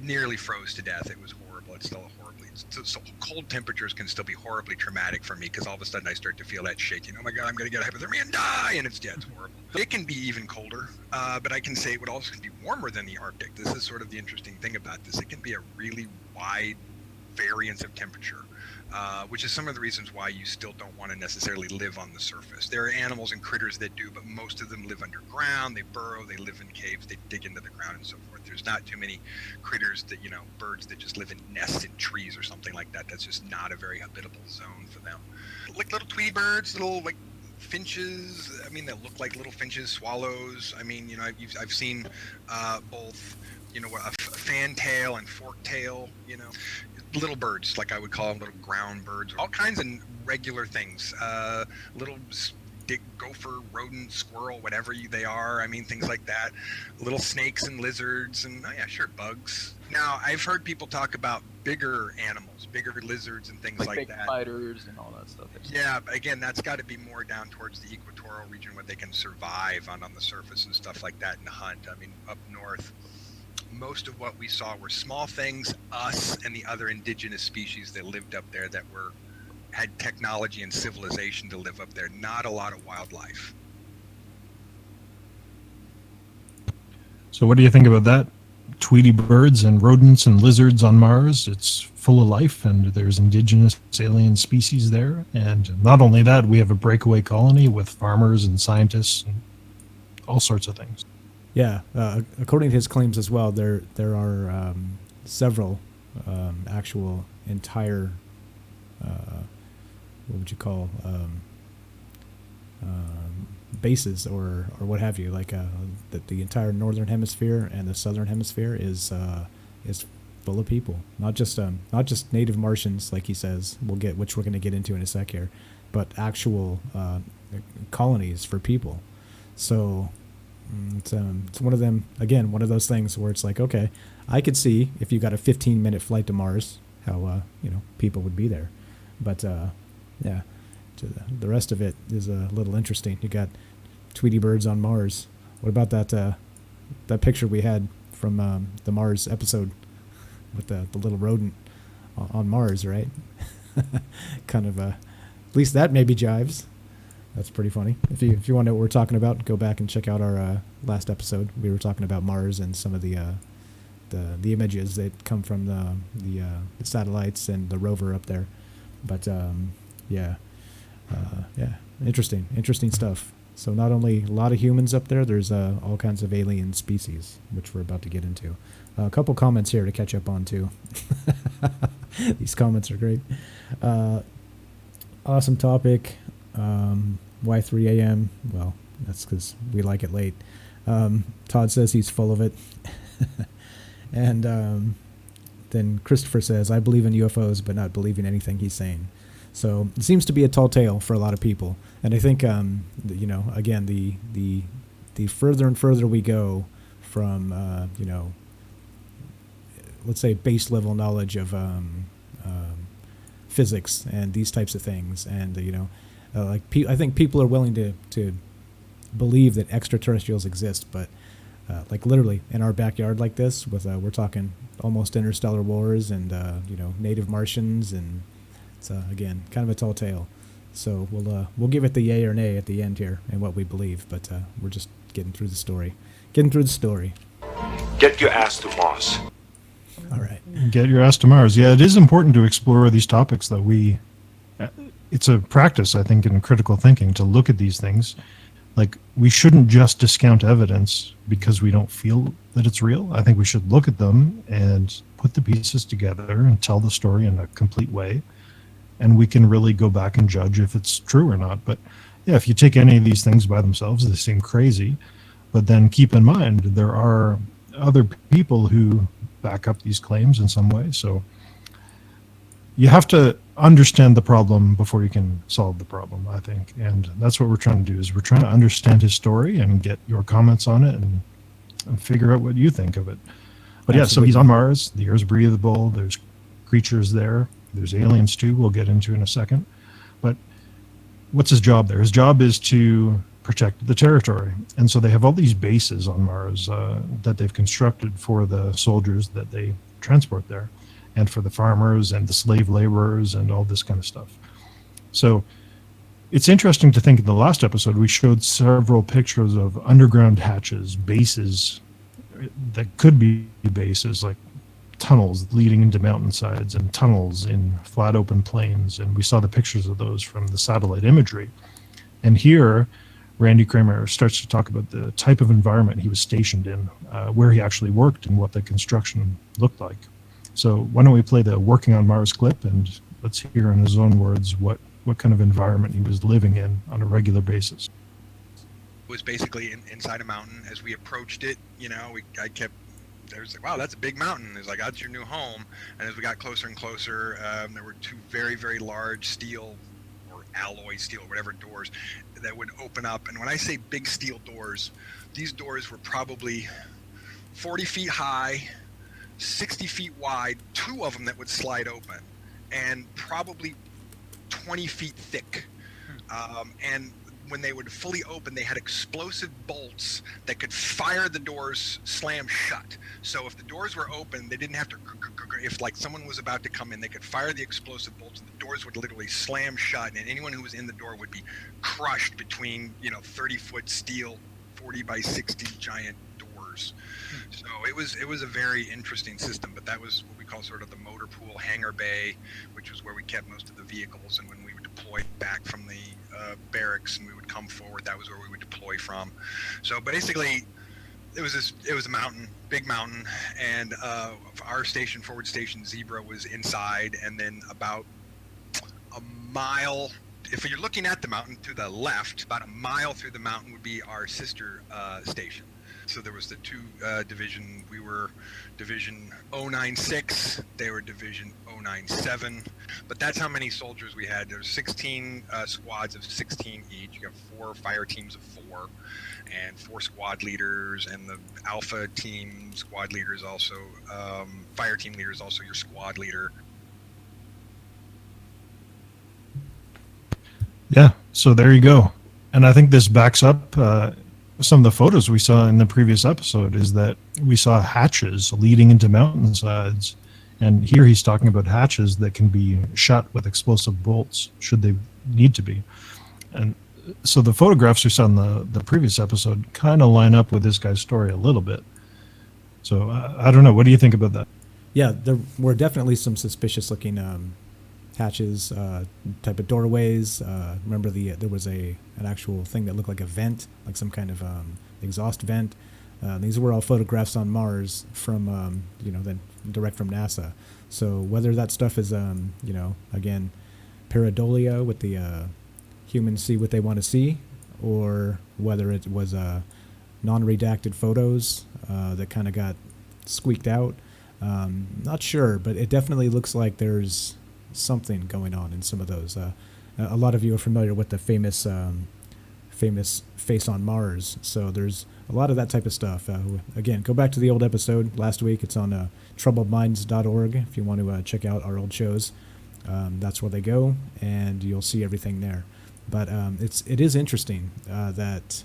nearly froze to death. It was horrible. It's still horribly. So cold temperatures can still be horribly traumatic for me, because all of a sudden I start to feel that shaking. Oh my God, I'm going to get hypothermia and die, and it's horrible. It can be even colder, but I can say it would also be warmer than the Arctic. This is sort of the interesting thing about this. It can be a really wide variance of temperature. Which is some of the reasons why you still don't want to necessarily live on the surface. There are animals and critters that do, but most of them live underground. They burrow, they live in caves, they dig into the ground and so forth. There's not too many critters that, birds that just live in nests in trees or something like that. That's just not a very habitable zone for them. Like little tweety birds, little like finches, that look like little finches, swallows. I've seen both, a fantail and forktail, little birds, like I would call them, little ground birds, all kinds of regular things, little gopher, rodent, squirrel, whatever they are. Things like that, little snakes and lizards, and bugs. Now, I've heard people talk about bigger animals, bigger lizards and things like that. Spiders and all that stuff. Yeah, but again, that's got to be more down towards the equatorial region where they can survive on the surface and stuff like that and hunt. Up north, most of what we saw were small things, us and the other indigenous species that lived up there that had technology and civilization to live up there. Not a lot of wildlife. So what do you think about that? Tweety birds and rodents and lizards on Mars. It's full of life, and there's indigenous alien species there. And not only that, we have a breakaway colony with farmers and scientists and all sorts of things. Yeah, according to his claims as well, there are several actual entire, what would you call, bases or what have you. Like that the entire northern hemisphere and the southern hemisphere is full of people. Not just native Martians, like he says. Which we're going to get into in a sec here, but actual colonies for people. So it's one of them, again, one of those things where it's like, okay, I could see if you got a 15-minute flight to Mars, how people would be there. But yeah, the rest of it is a little interesting. You got Tweety birds on Mars. What about that picture we had from the Mars episode with the little rodent on Mars, right? Kind of at least that maybe jives. That's pretty funny. If you want to know what we're talking about, go back and check out our last episode. We were talking about Mars and some of the images that come from the satellites and the rover up there. But yeah, interesting stuff. So not only a lot of humans up there, there's all kinds of alien species, which we're about to get into. A couple comments here to catch up on too. These comments are great. Awesome topic. Why 3 a.m.? Well, that's because we like it late. Todd says he's full of it. And then Christopher says, I believe in UFOs, but not believing anything he's saying. So it seems to be a tall tale for a lot of people. And I think, again, the further and further we go from, let's say base level knowledge of physics and these types of things, and I think people are willing to believe that extraterrestrials exist, but like literally in our backyard like this, with we're talking almost interstellar wars and native Martians, and it's again kind of a tall tale. So we'll give it the yay or nay at the end here and what we believe, but we're just getting through the story. Get your ass to Mars. All right. Get your ass to Mars. Yeah, it is important to explore these topics, though. It's a practice, I think, in critical thinking to look at these things. Like, we shouldn't just discount evidence because we don't feel that it's real. I think we should look at them and put the pieces together and tell the story in a complete way. And we can really go back and judge if it's true or not. But yeah, if you take any of these things by themselves, they seem crazy. But then keep in mind, there are other people who back up these claims in some way. So you have to understand the problem before you can solve the problem, I think. And that's what we're trying to do, is we're trying to understand his story and get your comments on it and figure out what you think of it. But yeah, so he's on Mars. The air's breathable. There's creatures there. There's aliens too, we'll get into in a second. But what's his job there? His job is to protect the territory. And so they have all these bases on Mars that they've constructed for the soldiers that they transport there, and for the farmers and the slave laborers and all this kind of stuff. So it's interesting to think in the last episode, we showed several pictures of underground hatches, bases that could be bases, like tunnels leading into mountainsides and tunnels in flat open plains. And we saw the pictures of those from the satellite imagery. And here, Randy Kramer starts to talk about the type of environment he was stationed in, where he actually worked and what the construction looked like. So why don't we play the Working on Mars clip, and let's hear in his own words what kind of environment he was living in on a regular basis. It was basically inside a mountain. As we approached it, I was like, wow, that's a big mountain. It's like, that's your new home. And as we got closer and closer, there were two very, very large steel or alloy steel, whatever, doors that would open up. And when I say big steel doors, these doors were probably 40 feet high, 60 feet wide, two of them that would slide open, and probably 20 feet thick. And when they would fully open, they had explosive bolts that could fire the doors slam shut. So if the doors were open, they didn't have to, if like someone was about to come in, they could fire the explosive bolts and the doors would literally slam shut, and anyone who was in the door would be crushed between 30-foot steel 40 by 60 giant doors. So it was a very interesting system, but that was what we call sort of the motor pool hangar bay, which was where we kept most of the vehicles. And when we would deploy back from the barracks and we would come forward, that was where we would deploy from. So basically, it was a mountain, big mountain, and our station, forward station Zebra, was inside, and then about a mile if you're looking at the mountain, to the left, about a mile through the mountain, would be our sister station. So there was the two division. We were Division 096. They were Division 097. But that's how many soldiers we had. There's 16 squads of 16 each. You got 4 fire teams of 4, and 4 squad leaders, and the Alpha team squad leader is also fire team leader is also your squad leader. Yeah, so there you go. And I think this backs up some of the photos we saw in the previous episode, is that we saw hatches leading into mountainsides. And here he's talking about hatches that can be shot with explosive bolts, should they need to be. And so the photographs we saw in the previous episode kind of line up with this guy's story a little bit. So I don't know. What do you think about that? Yeah, there were definitely some suspicious-looking hatches, type of doorways. Remember there was an actual thing that looked like a vent, like some kind of exhaust vent. These were all photographs on Mars from, then direct from NASA. So whether that stuff is, again, pareidolia with the humans see what they want to see, or whether it was non-redacted photos that kind of got squeaked out, not sure, but it definitely looks like there's something going on in some of those. A lot of you are familiar with the famous Face on Mars, so there's a lot of that type of stuff. Again, go back to the old episode last week. It's on troubledminds.org if you want to check out our old shows. That's where they go, and you'll see everything there. But it is interesting that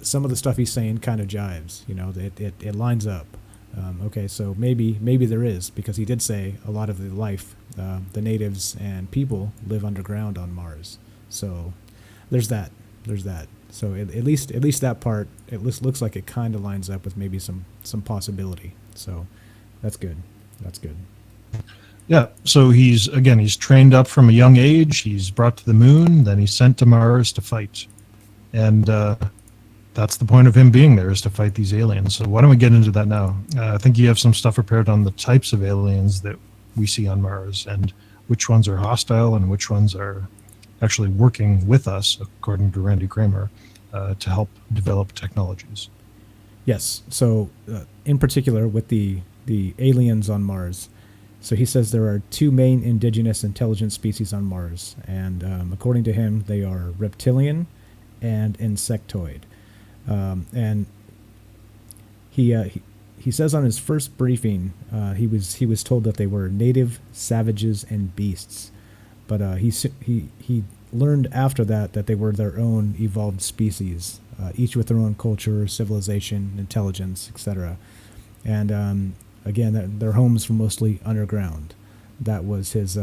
some of the stuff he's saying kind of jives. It lines up. Okay, so maybe there is, because he did say a lot of the life, the natives and people live underground on Mars. So there's that. So at least that part, it looks like it kind of lines up with maybe some possibility. So that's good. Yeah, so he's trained up from a young age. He's brought to the moon, then he's sent to Mars to fight. And that's the point of him being there, is to fight these aliens. So why don't we get into that now? I think you have some stuff prepared on the types of aliens that we see on Mars, and which ones are hostile and which ones are actually working with us, according to Randy Kramer, to help develop technologies. Yes, so in particular with the aliens on Mars, so he says there are 2 main indigenous intelligent species on Mars, and according to him, they are reptilian and insectoid. And he says on his first briefing, he was told that they were native savages and beasts, but he learned after that they were their own evolved species, each with their own culture, civilization, intelligence, etc. And again, their homes were mostly underground. That was his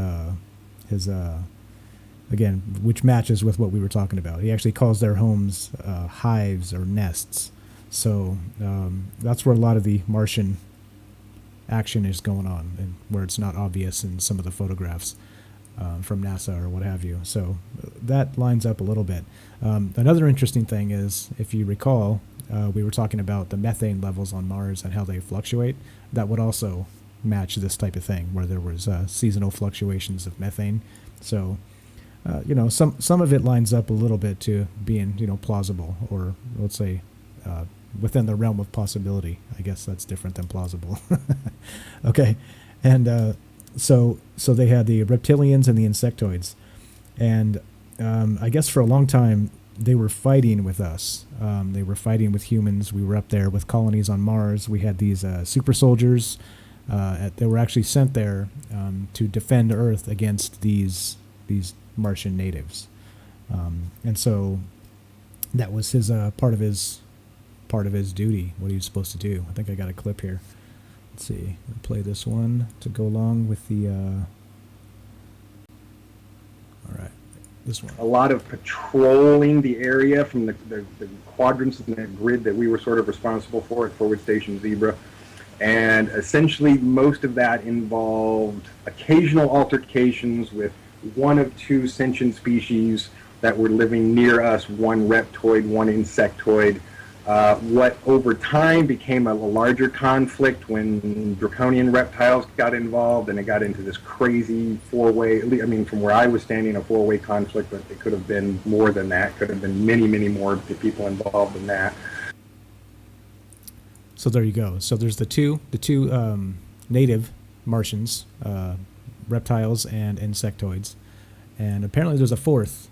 again, which matches with what we were talking about. He actually calls their homes hives or nests. So that's where a lot of the Martian action is going on, and where it's not obvious in some of the photographs from NASA or what have you. So that lines up a little bit. Another interesting thing is, if you recall, we were talking about the methane levels on Mars and how they fluctuate. That would also match this type of thing, where there was seasonal fluctuations of methane. So some of it lines up a little bit to being plausible, or let's say within the realm of possibility. I guess that's different than plausible. Okay, and so they had the reptilians and the insectoids, and I guess for a long time they were fighting with us. They were fighting with humans. We were up there with colonies on Mars. We had these super soldiers that were actually sent there to defend Earth against these Martian natives, and so that was his part of his duty, what he was supposed to do. I think I got a clip here. Let's see. I'll play this one to go along with the. All right, this one. A lot of patrolling the area from the quadrants in the grid that we were sort of responsible for at Forward Station Zebra. And essentially most of that involved occasional altercations with one of 2 sentient species that were living near us, one reptoid, one insectoid. What over time became a larger conflict when draconian reptiles got involved, and it got into this crazy four-way, I mean, from where I was standing, a four-way conflict, but it could have been more than that. Could have been many, many more people involved in that. So there you go. So there's the two native Martians, reptiles and insectoids, and apparently there's a fourth.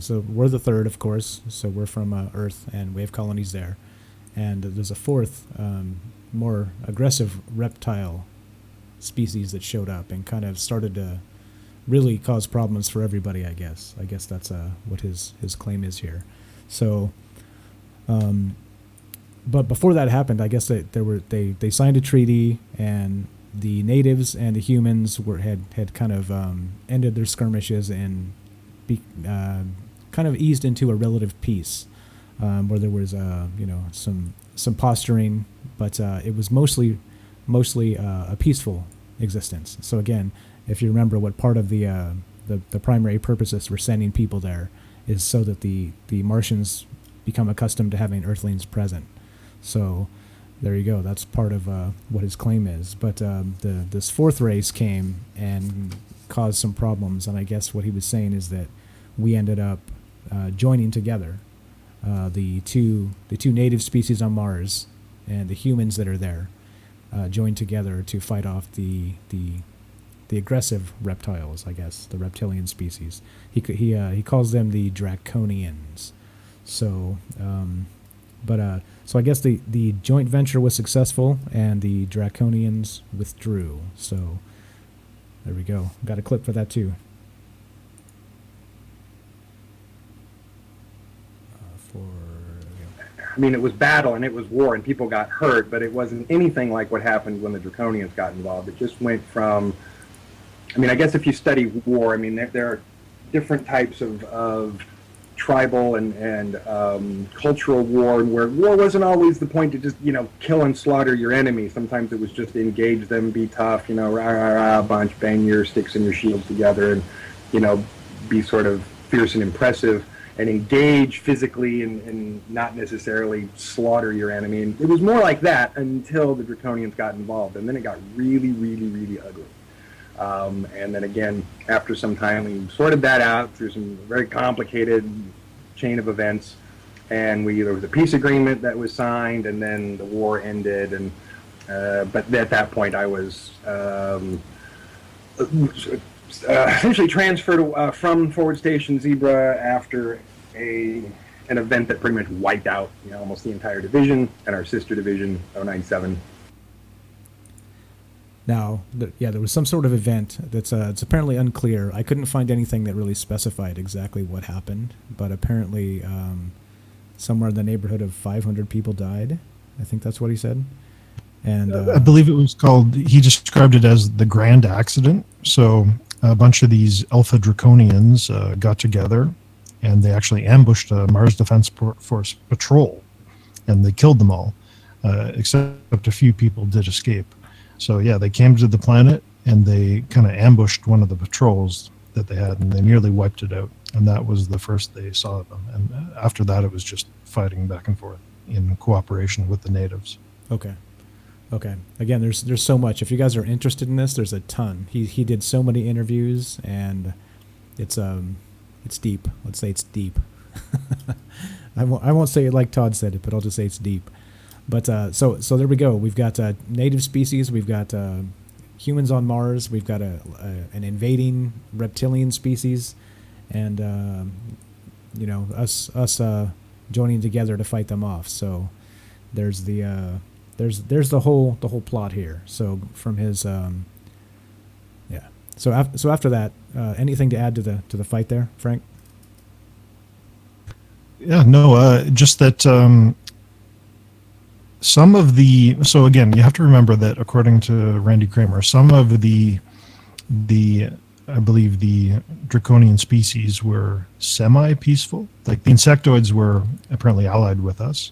So we're the third, of course. So we're from Earth, and we have colonies there. And there's a fourth, more aggressive reptile species that showed up and kind of started to really cause problems for everybody, I guess. I guess that's what his claim is here. So, but before that happened, I guess they signed a treaty, and the natives and the humans had kind of ended their skirmishes and kind of eased into a relative peace, where there was some posturing, but it was mostly a peaceful existence. So again, if you remember, what part of the primary purposes for sending people there is so that the Martians become accustomed to having Earthlings present. So there you go. That's part of what his claim is. But this fourth race came and caused some problems, and I guess what he was saying is that we ended up joining together, the two native species on Mars and the humans that are there joined together to fight off the aggressive reptiles, I guess, the reptilian species. He calls them the Draconians. So so I guess the joint venture was successful, and the Draconians withdrew. So there we go. Got a clip for that too. I mean, it was battle and it was war and people got hurt, but it wasn't anything like what happened when the Draconians got involved. It just went from, I mean, I guess if you study war, I mean, there are different types of tribal and cultural war, and where war wasn't always the point to just, kill and slaughter your enemy. Sometimes it was just engage them, be tough, rah, rah, rah, a bunch, bang your sticks and your shields together, and, be sort of fierce and impressive, and engage physically and not necessarily slaughter your enemy. And it was more like that until the Draconians got involved, and then it got really, really, really ugly. And then again, after some time, we sorted that out through some very complicated chain of events, and there was a peace agreement that was signed, and then the war ended. And but at that point, I was essentially transferred from Forward Station Zebra after an event that pretty much wiped out almost the entire division and our sister division, 097. Now, there was some sort of event that's it's apparently unclear. I couldn't find anything that really specified exactly what happened, but apparently somewhere in the neighborhood of 500 people died. I think that's what he said. And I believe it was called, he described it as the Grand Accident. So a bunch of these Alpha Draconians got together, and they actually ambushed a Mars Defense Force patrol, and they killed them all, except a few people did escape. So yeah, they came to the planet, and they kind of ambushed one of the patrols that they had, and they nearly wiped it out. And that was the first they saw of them. And after that, it was just fighting back and forth in cooperation with the natives. Okay. Again, there's so much. If you guys are interested in this, there's a ton. He did so many interviews, and it's deep. Let's say it's deep. I won't say it like Todd said it, but I'll just say it's deep. But so there we go. We've got native species. We've got humans on Mars. We've got an invading reptilian species, and us joining together to fight them off. So there's the whole plot here. So from his So after that, anything to add to the fight there, Frank? Yeah, no, just that. Some of the, so again, you have to remember that according to Randy Kramer, some of the I believe the draconian species were semi-peaceful. Like the insectoids were apparently allied with us,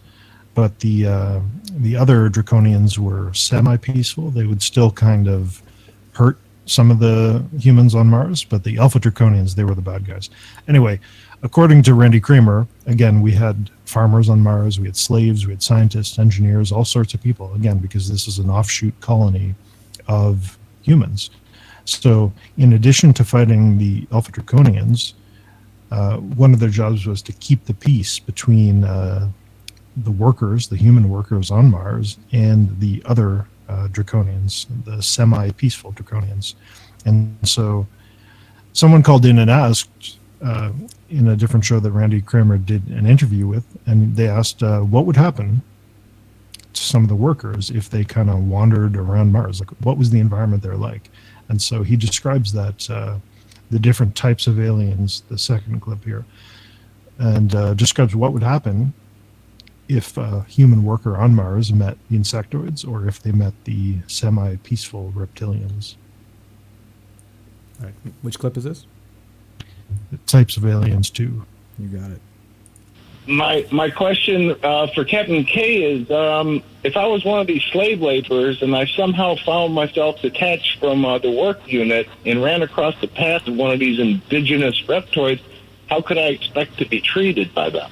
but the other draconians were semi-peaceful. They would still kind of hurt some of the humans on Mars, but the alpha draconians, they were the bad guys. Anyway, according to Randy Kramer, again, we had farmers on Mars, we had slaves, we had scientists, engineers, all sorts of people, again, because this is an offshoot colony of humans. So in addition to fighting the Alpha Draconians, one of their jobs was to keep the peace between the workers, the human workers on Mars, and the other Draconians, the semi-peaceful Draconians. And so someone called in and asked, in a different show that Randy Kramer did an interview with, and they asked what would happen to some of the workers if they kind of wandered around Mars. Like, what was the environment there like? And so he describes that, the different types of aliens, the second clip here, and describes what would happen if a human worker on Mars met the insectoids or if they met the semi-peaceful reptilians. All right. Which clip is this? The types of aliens, too. You got it. My question for Captain K is, if I was one of these slave laborers and I somehow found myself detached from the work unit and ran across the path of one of these indigenous reptoids, how could I expect to be treated by them?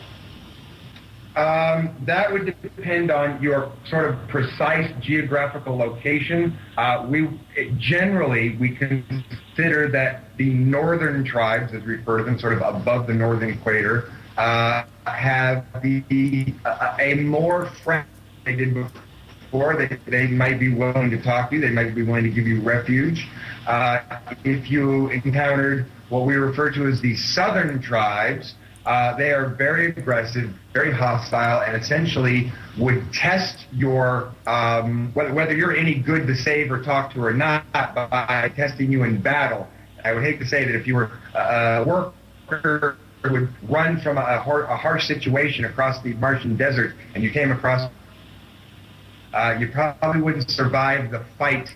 That would depend on your sort of precise geographical location. We consider that the northern tribes, as we refer to them, sort of above the northern equator, have a more friendly than they did before. They might be willing to talk to you. They might be willing to give you refuge. If you encountered what we refer to as the southern tribes, they are very aggressive, very hostile, and essentially would test your whether you're any good to save or talk to or not by testing you in battle. I would hate to say that if you were a worker who would run from a harsh situation across the Martian desert and you came across, you probably wouldn't survive the fight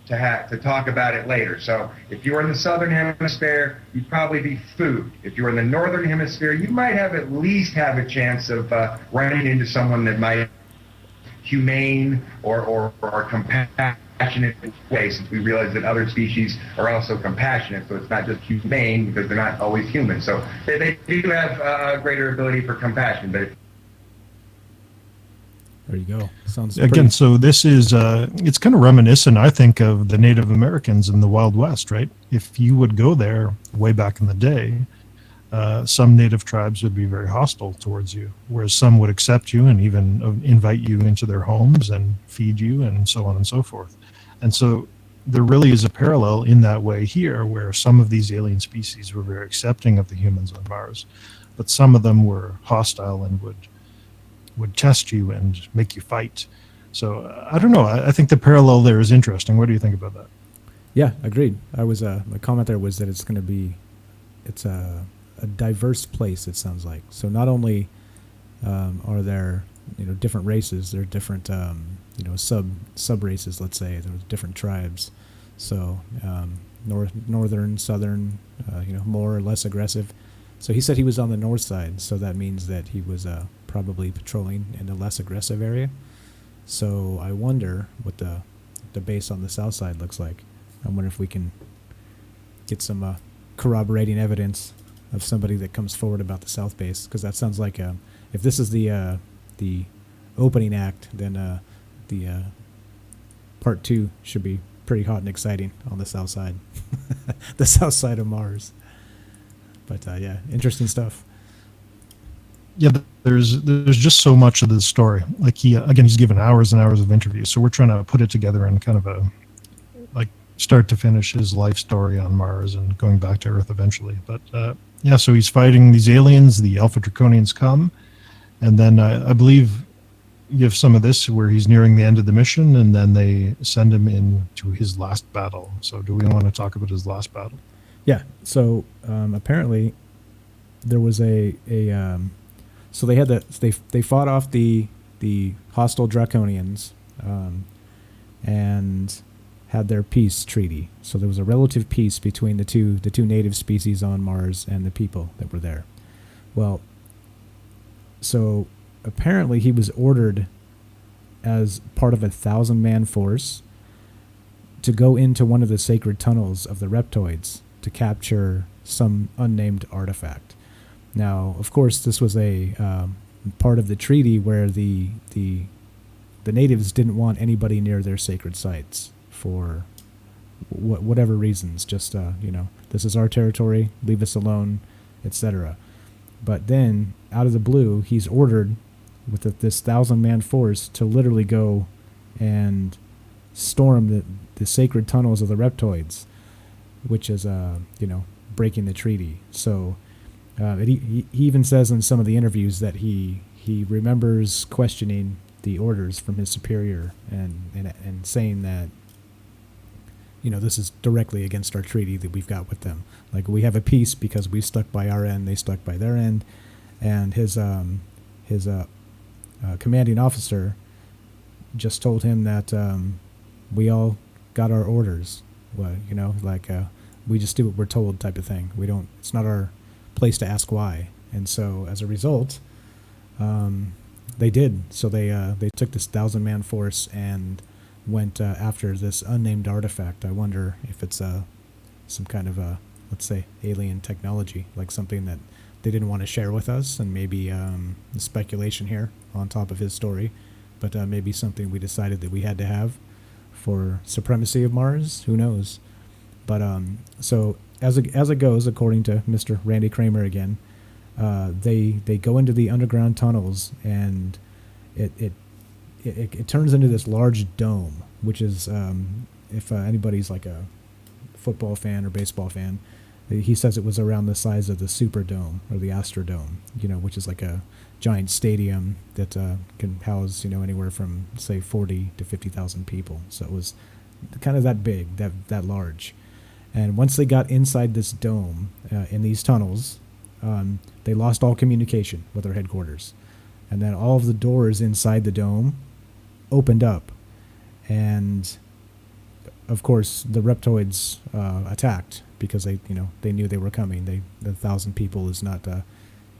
to talk about it later. So if you were in the southern hemisphere, you'd probably be food. If you were in the northern hemisphere, you might at least have a chance of running into someone that might humane or compassionate way, since we realize that other species are also compassionate. So it's not just humane because they're not always human. So they do have a greater ability for compassion, but there you go. Sounds again. pretty... So this is it's kind of reminiscent, I think, of the Native Americans in the Wild West, right? If you would go there way back in the day, some native tribes would be very hostile towards you, whereas some would accept you and even invite you into their homes and feed you and so on and so forth. And so there really is a parallel in that way here, where some of these alien species were very accepting of the humans on Mars, but some of them were hostile and would test you and make you fight. So I don't know. I think the parallel there is interesting. What do you think about that? Yeah, agreed. I was the comment there was that it's going to be, it's a diverse place. It sounds like. So not only are there different races, there are different sub races. Let's say there were different tribes. So northern, southern, more or less aggressive. So he said he was on the north side. So that means that he was probably patrolling in a less aggressive area. So I wonder what the base on the south side looks like. I wonder if we can get some corroborating evidence of somebody that comes forward about the south base, because that sounds like if this is the opening act, then the part 2 should be pretty hot and exciting on the south side, the south side of Mars. But yeah, interesting stuff. Yeah, there's just so much of this story. Like he's given hours and hours of interviews, so we're trying to put it together in kind of a start to finish his life story on Mars and going back to Earth eventually. But yeah, so he's fighting these aliens. The Alpha Draconians come, and then I believe you have some of this where he's nearing the end of the mission, and then they send him into his last battle. So do we want to talk about his last battle? Yeah. So apparently there was so they had they fought off the hostile Draconians and had their peace treaty. So there was a relative peace between the two native species on Mars and the people that were there. Well, so apparently he was ordered as part of a 1,000-man force to go into one of the sacred tunnels of the reptoids to capture some unnamed artifact. Now, of course, this was a part of the treaty where the natives didn't want anybody near their sacred sites for whatever reasons. Just this is our territory, leave us alone, etc. But then, out of the blue, he's ordered with this 1,000-man force to literally go and storm the sacred tunnels of the reptoids, which is breaking the treaty. So he even says in some of the interviews that he remembers questioning the orders from his superior and saying that this is directly against our treaty that we've got with them. Like, we have a peace because we stuck by our end, they stuck by their end, and his commanding officer just told him that we all got our orders. Well, we just do what we're told, type of thing. We don't. It's not our place to ask why. And so, as a result, they did. So they took this 1,000-man force and went after this unnamed artifact. I wonder if it's some kind of let's say, alien technology, like something that they didn't want to share with us, and maybe speculation here on top of his story, but maybe something we decided that we had to have for supremacy of Mars. Who knows? But so as it goes, according to Mr. Randy Kramer again, they go into the underground tunnels, and it turns into this large dome, which is if anybody's like a football fan or baseball fan, he says it was around the size of the Superdome or the Astrodome, which is like a giant stadium that can house anywhere from say 40 to 50,000 people. So it was kind of that big, that large. And once they got inside this dome in these tunnels, they lost all communication with their headquarters, and then all of the doors inside the dome opened up, and of course the reptoids attacked because they knew they were coming. The 1,000 people is not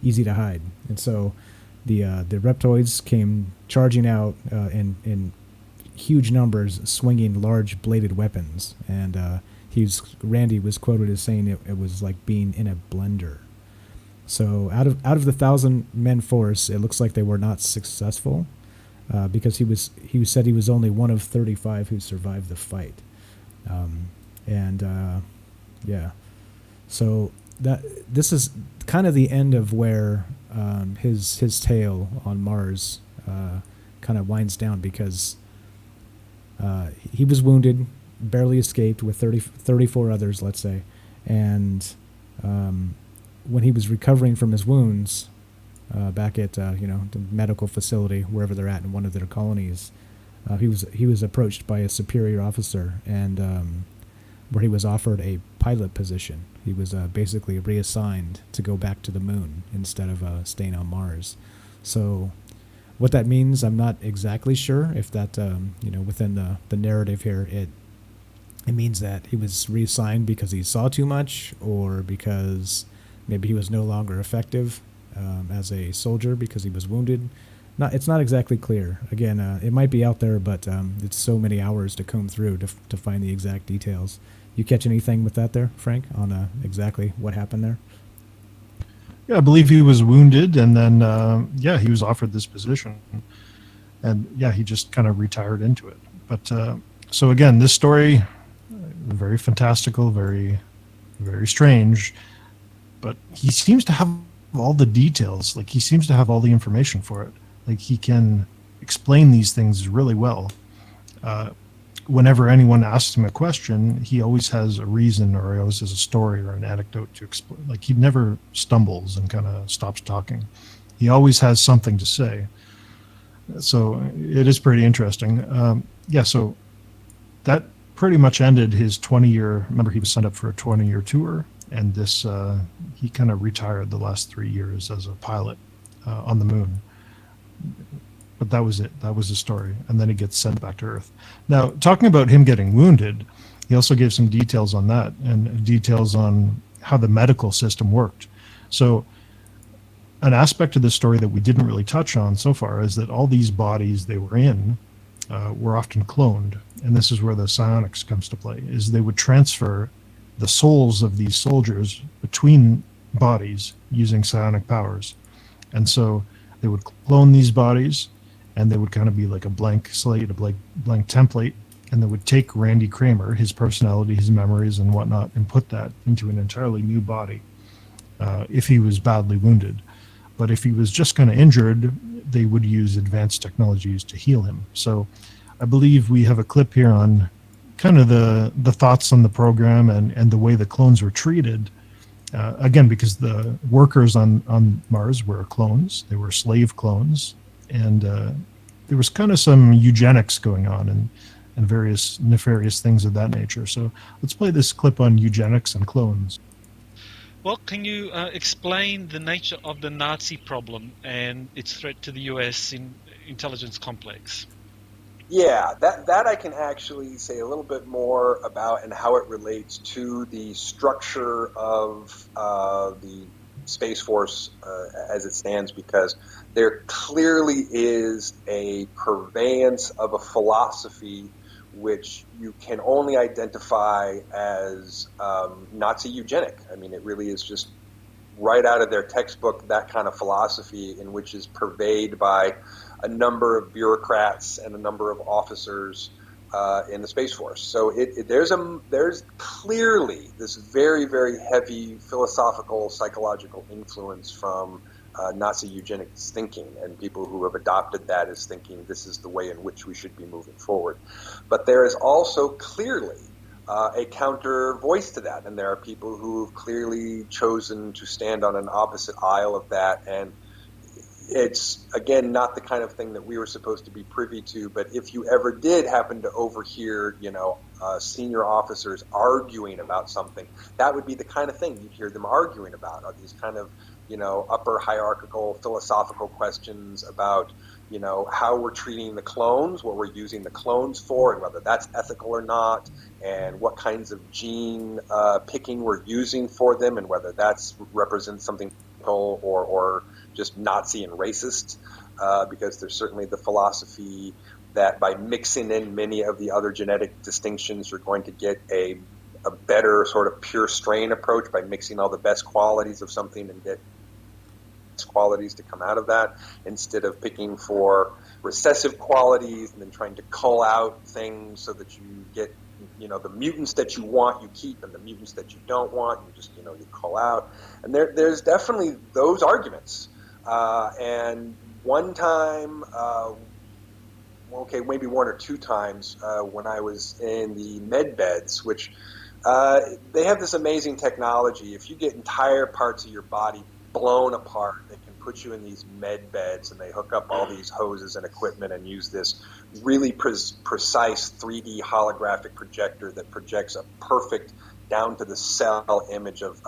easy to hide, and so the reptoids came charging out in huge numbers, swinging large bladed weapons, and Randy was quoted as saying it was like being in a blender. So out of the 1,000-men force, it looks like they were not successful because he said he was only one of 35 who survived the fight, yeah. So this is kind of the end of where his tale on Mars kind of winds down, because he was wounded, barely escaped with 34 others, let's say, and when he was recovering from his wounds back at the medical facility, wherever they're at in one of their colonies, he was approached by a superior officer, and where he was offered a pilot position. He was basically reassigned to go back to the moon instead of staying on Mars. So what that means, I'm not exactly sure. If that within the narrative here, it means that he was reassigned because he saw too much, or because maybe he was no longer effective as a soldier because he was wounded. It's not exactly clear. Again, it might be out there, but it's so many hours to comb through to find the exact details. You catch anything with that there, Frank, on exactly what happened there? Yeah, I believe he was wounded, and then he was offered this position, and he just kind of retired into it. But so again, this story, very fantastical, very, very strange, but he seems to have all the details. Like, he seems to have all the information for it. Like, he can explain these things really well. Whenever anyone asks him a question, he always has a reason, or he always has a story or an anecdote to explain. Like, he never stumbles and kind of stops talking. He always has something to say. So it is pretty interesting. So that pretty much ended his 20-year. Remember, he was signed up for a 20-year tour, and this he kind of retired the last 3 years as a pilot on the moon. But that was it. That was the story. And then he gets sent back to Earth. Now, talking about him getting wounded, he also gave some details on that, and details on how the medical system worked. So an aspect of the story that we didn't really touch on so far is that all these bodies they were in were often cloned. And this is where the psionics comes to play, is they would transfer the souls of these soldiers between bodies using psionic powers. And so They would clone these bodies, and they would kind of be like a blank slate, a blank template, and they would take Randy Kramer, his personality, his memories, and whatnot, and put that into an entirely new body if he was badly wounded. But if he was just kind of injured, they would use advanced technologies to heal him. So I believe we have a clip here on kind of the thoughts on the program and the way the clones were treated. Again, because the workers on Mars were clones. They were slave clones. And there was kind of some eugenics going on and various nefarious things of that nature. So let's play this clip on eugenics and clones. Well, can you explain the nature of the Nazi problem and its threat to the U.S. intelligence complex? Yeah, that I can actually say a little bit more about and how it relates to the structure of the Space Force as it stands, because there clearly is a purveyance of a philosophy which you can only identify as Nazi eugenic. I mean, it really is just right out of their textbook, that kind of philosophy, in which is purveyed by a number of bureaucrats and a number of officers in the Space Force. So there's clearly this very, very heavy philosophical, psychological influence from Nazi eugenics thinking, and people who have adopted that as thinking this is the way in which we should be moving forward. But there is also clearly a counter voice to that, and there are people who have clearly chosen to stand on an opposite aisle of that, and it's, again, not the kind of thing that we were supposed to be privy to, but if you ever did happen to overhear, senior officers arguing about something, that would be the kind of thing you'd hear them arguing about, are these kind of, upper hierarchical philosophical questions about, how we're treating the clones, what we're using the clones for, and whether that's ethical or not, and what kinds of gene picking we're using for them, and whether that's represents something or just Nazi and racist, because there's certainly the philosophy that by mixing in many of the other genetic distinctions, you're going to get a better sort of pure strain approach by mixing all the best qualities of something and get qualities to come out of that, instead of picking for recessive qualities and then trying to cull out things so that you get, the mutants that you want, you keep, and the mutants that you don't want, you just, you cull out. And there's definitely those arguments. And one time, maybe one or two times when I was in the med beds, which they have this amazing technology. If you get entire parts of your body blown apart, they can put you in these med beds, and they hook up all these hoses and equipment and use this really precise 3D holographic projector that projects a perfect down to the cell image of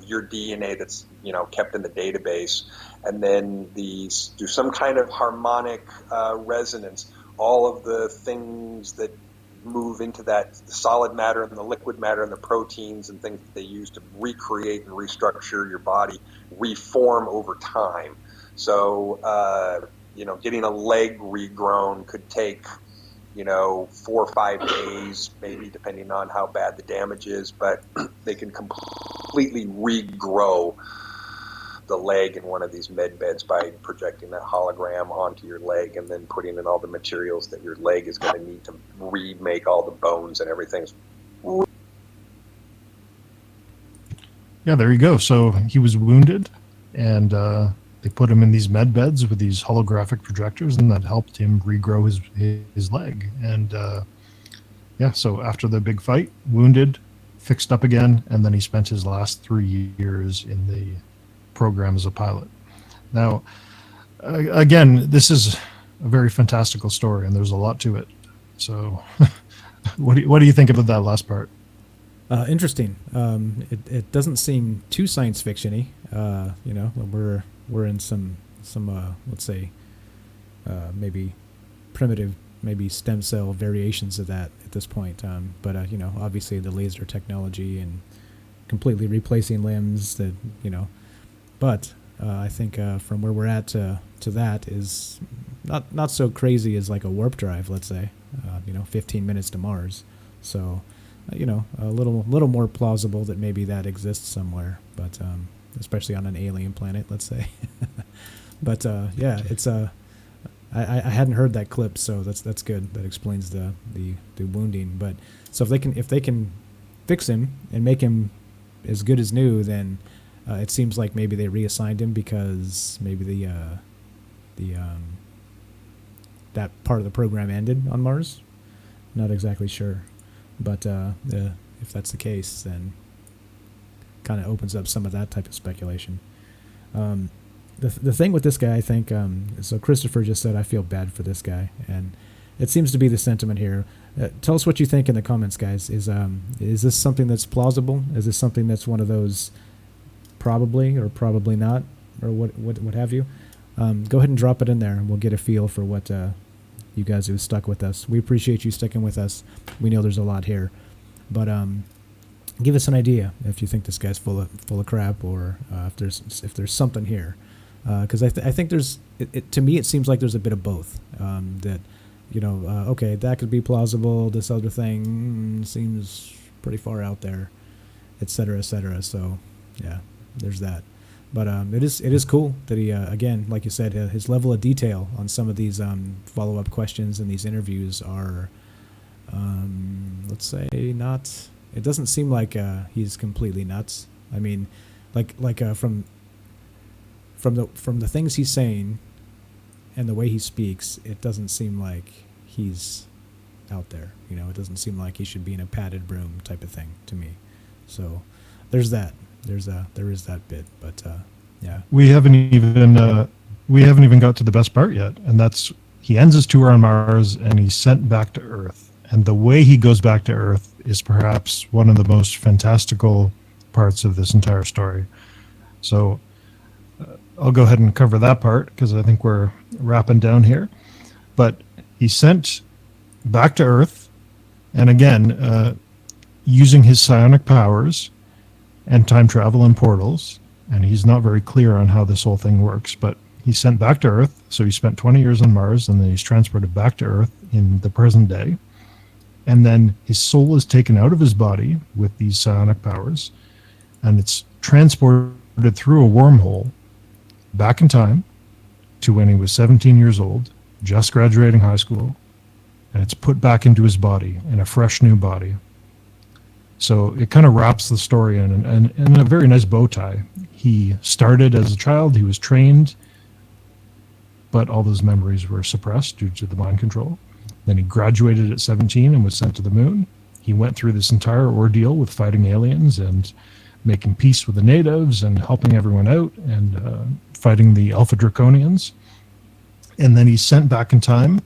your DNA that's kept in the database, and then these do some kind of harmonic resonance. All of the things that move into that solid matter and the liquid matter and the proteins and things that they use to recreate and restructure your body reform over time. So getting a leg regrown could take 4 or 5 days, maybe, depending on how bad the damage is, but they can completely regrow the leg in one of these med beds by projecting that hologram onto your leg and then putting in all the materials that your leg is going to need to remake all the bones and everything. Yeah, there you go. So he was wounded, and they put him in these med beds with these holographic projectors, and that helped him regrow his leg. And so after the big fight, wounded, fixed up again, and then he spent his last 3 years in the program as a pilot. Now, again, this is a very fantastical story, and there's a lot to it. So what do you think about that last part? Interesting. It doesn't seem too science fiction-y. We're in some let's say maybe primitive, maybe stem cell variations of that at this point. But obviously the laser technology and completely replacing limbs that But I think from where we're at to that is not so crazy as like a warp drive, let's say. 15 minutes to Mars. So, a little more plausible that maybe that exists somewhere, but especially on an alien planet, let's say. But yeah, it's I hadn't heard that clip, so that's good. That explains the wounding. But so if they can fix him and make him as good as new, then it seems like maybe they reassigned him because maybe that part of the program ended on Mars. Not exactly sure, but if that's the case, then kind of opens up some of that type of speculation. The thing with this guy, I think, so Christopher just said, I feel bad for this guy, and it seems to be the sentiment here. Tell us what you think in the comments, guys. Is this something that's plausible? Is this something that's one of those probably or probably not, or what have you? Go ahead and drop it in there, and we'll get a feel for what you guys who stuck with us. We appreciate you sticking with us. We know there's a lot here, but give us an idea if you think this guy's full of crap, or if there's something here. Because I think there's, to me, it seems like there's a bit of both. That, okay, that could be plausible. This other thing seems pretty far out there, et cetera, et cetera. So, yeah, there's that. But it is cool that he, again, like you said, his level of detail on some of these follow-up questions and these interviews are, let's say, not. It doesn't seem like he's completely nuts. I mean, from the things he's saying and the way he speaks, it doesn't seem like he's out there. It doesn't seem like he should be in a padded room type of thing to me. So there's that. There is that bit, but yeah. We haven't even got to the best part yet, and that's he ends his tour on Mars and he's sent back to Earth. And the way he goes back to Earth is perhaps one of the most fantastical parts of this entire story. So I'll go ahead and cover that part because I think we're wrapping down here. But he's sent back to Earth, and again, using his psionic powers and time travel and portals, and he's not very clear on how this whole thing works, but he's sent back to Earth. So he spent 20 years on Mars, and then he's transported back to Earth in the present day. And then his soul is taken out of his body with these psionic powers, and it's transported through a wormhole back in time to when he was 17 years old, just graduating high school, and it's put back into his body in a fresh new body. So it kind of wraps the story in a very nice bow tie. He started as a child, he was trained, but all those memories were suppressed due to the mind control. Then he graduated at 17 and was sent to the moon. He went through this entire ordeal with fighting aliens and making peace with the natives and helping everyone out and fighting the Alpha Draconians. And then he's sent back in time,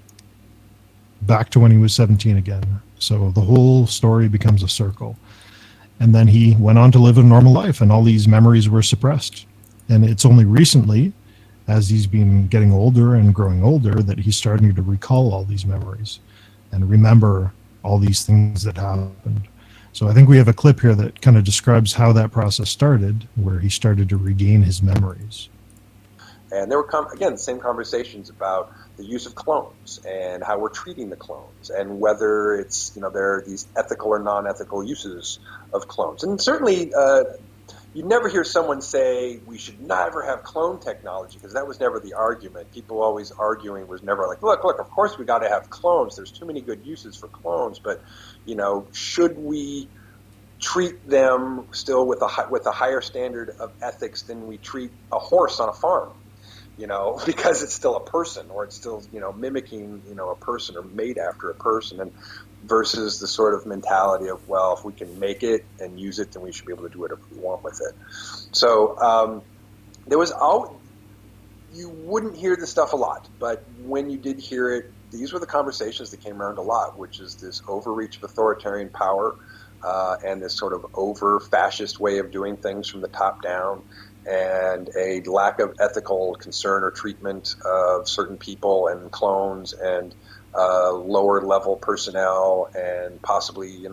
back to when he was 17 again. So the whole story becomes a circle. And then he went on to live a normal life, and all these memories were suppressed. And it's only recently, as he's been getting older and growing older, that he's starting to recall all these memories and remember all these things that happened. So I think we have a clip here that kind of describes how that process started, where he started to regain his memories. And there were, again, the same conversations about the use of clones and how we're treating the clones and whether it's, there are these ethical or non-ethical uses of clones. And certainly you never hear someone say we should never have clone technology, because that was never the argument. People always arguing was never like, look, of course we got to have clones. There's too many good uses for clones, but, should we treat them still with a higher standard of ethics than we treat a horse on a farm? Because it's still a person, or it's still, mimicking, a person or made after a person, and versus the sort of mentality of, well, if we can make it and use it, then we should be able to do whatever we want with it. So there was you wouldn't hear this stuff a lot, but when you did hear it, these were the conversations that came around a lot, which is this overreach of authoritarian power and this sort of over-fascist way of doing things from the top down, and a lack of ethical concern or treatment of certain people and clones and lower level personnel, and possibly,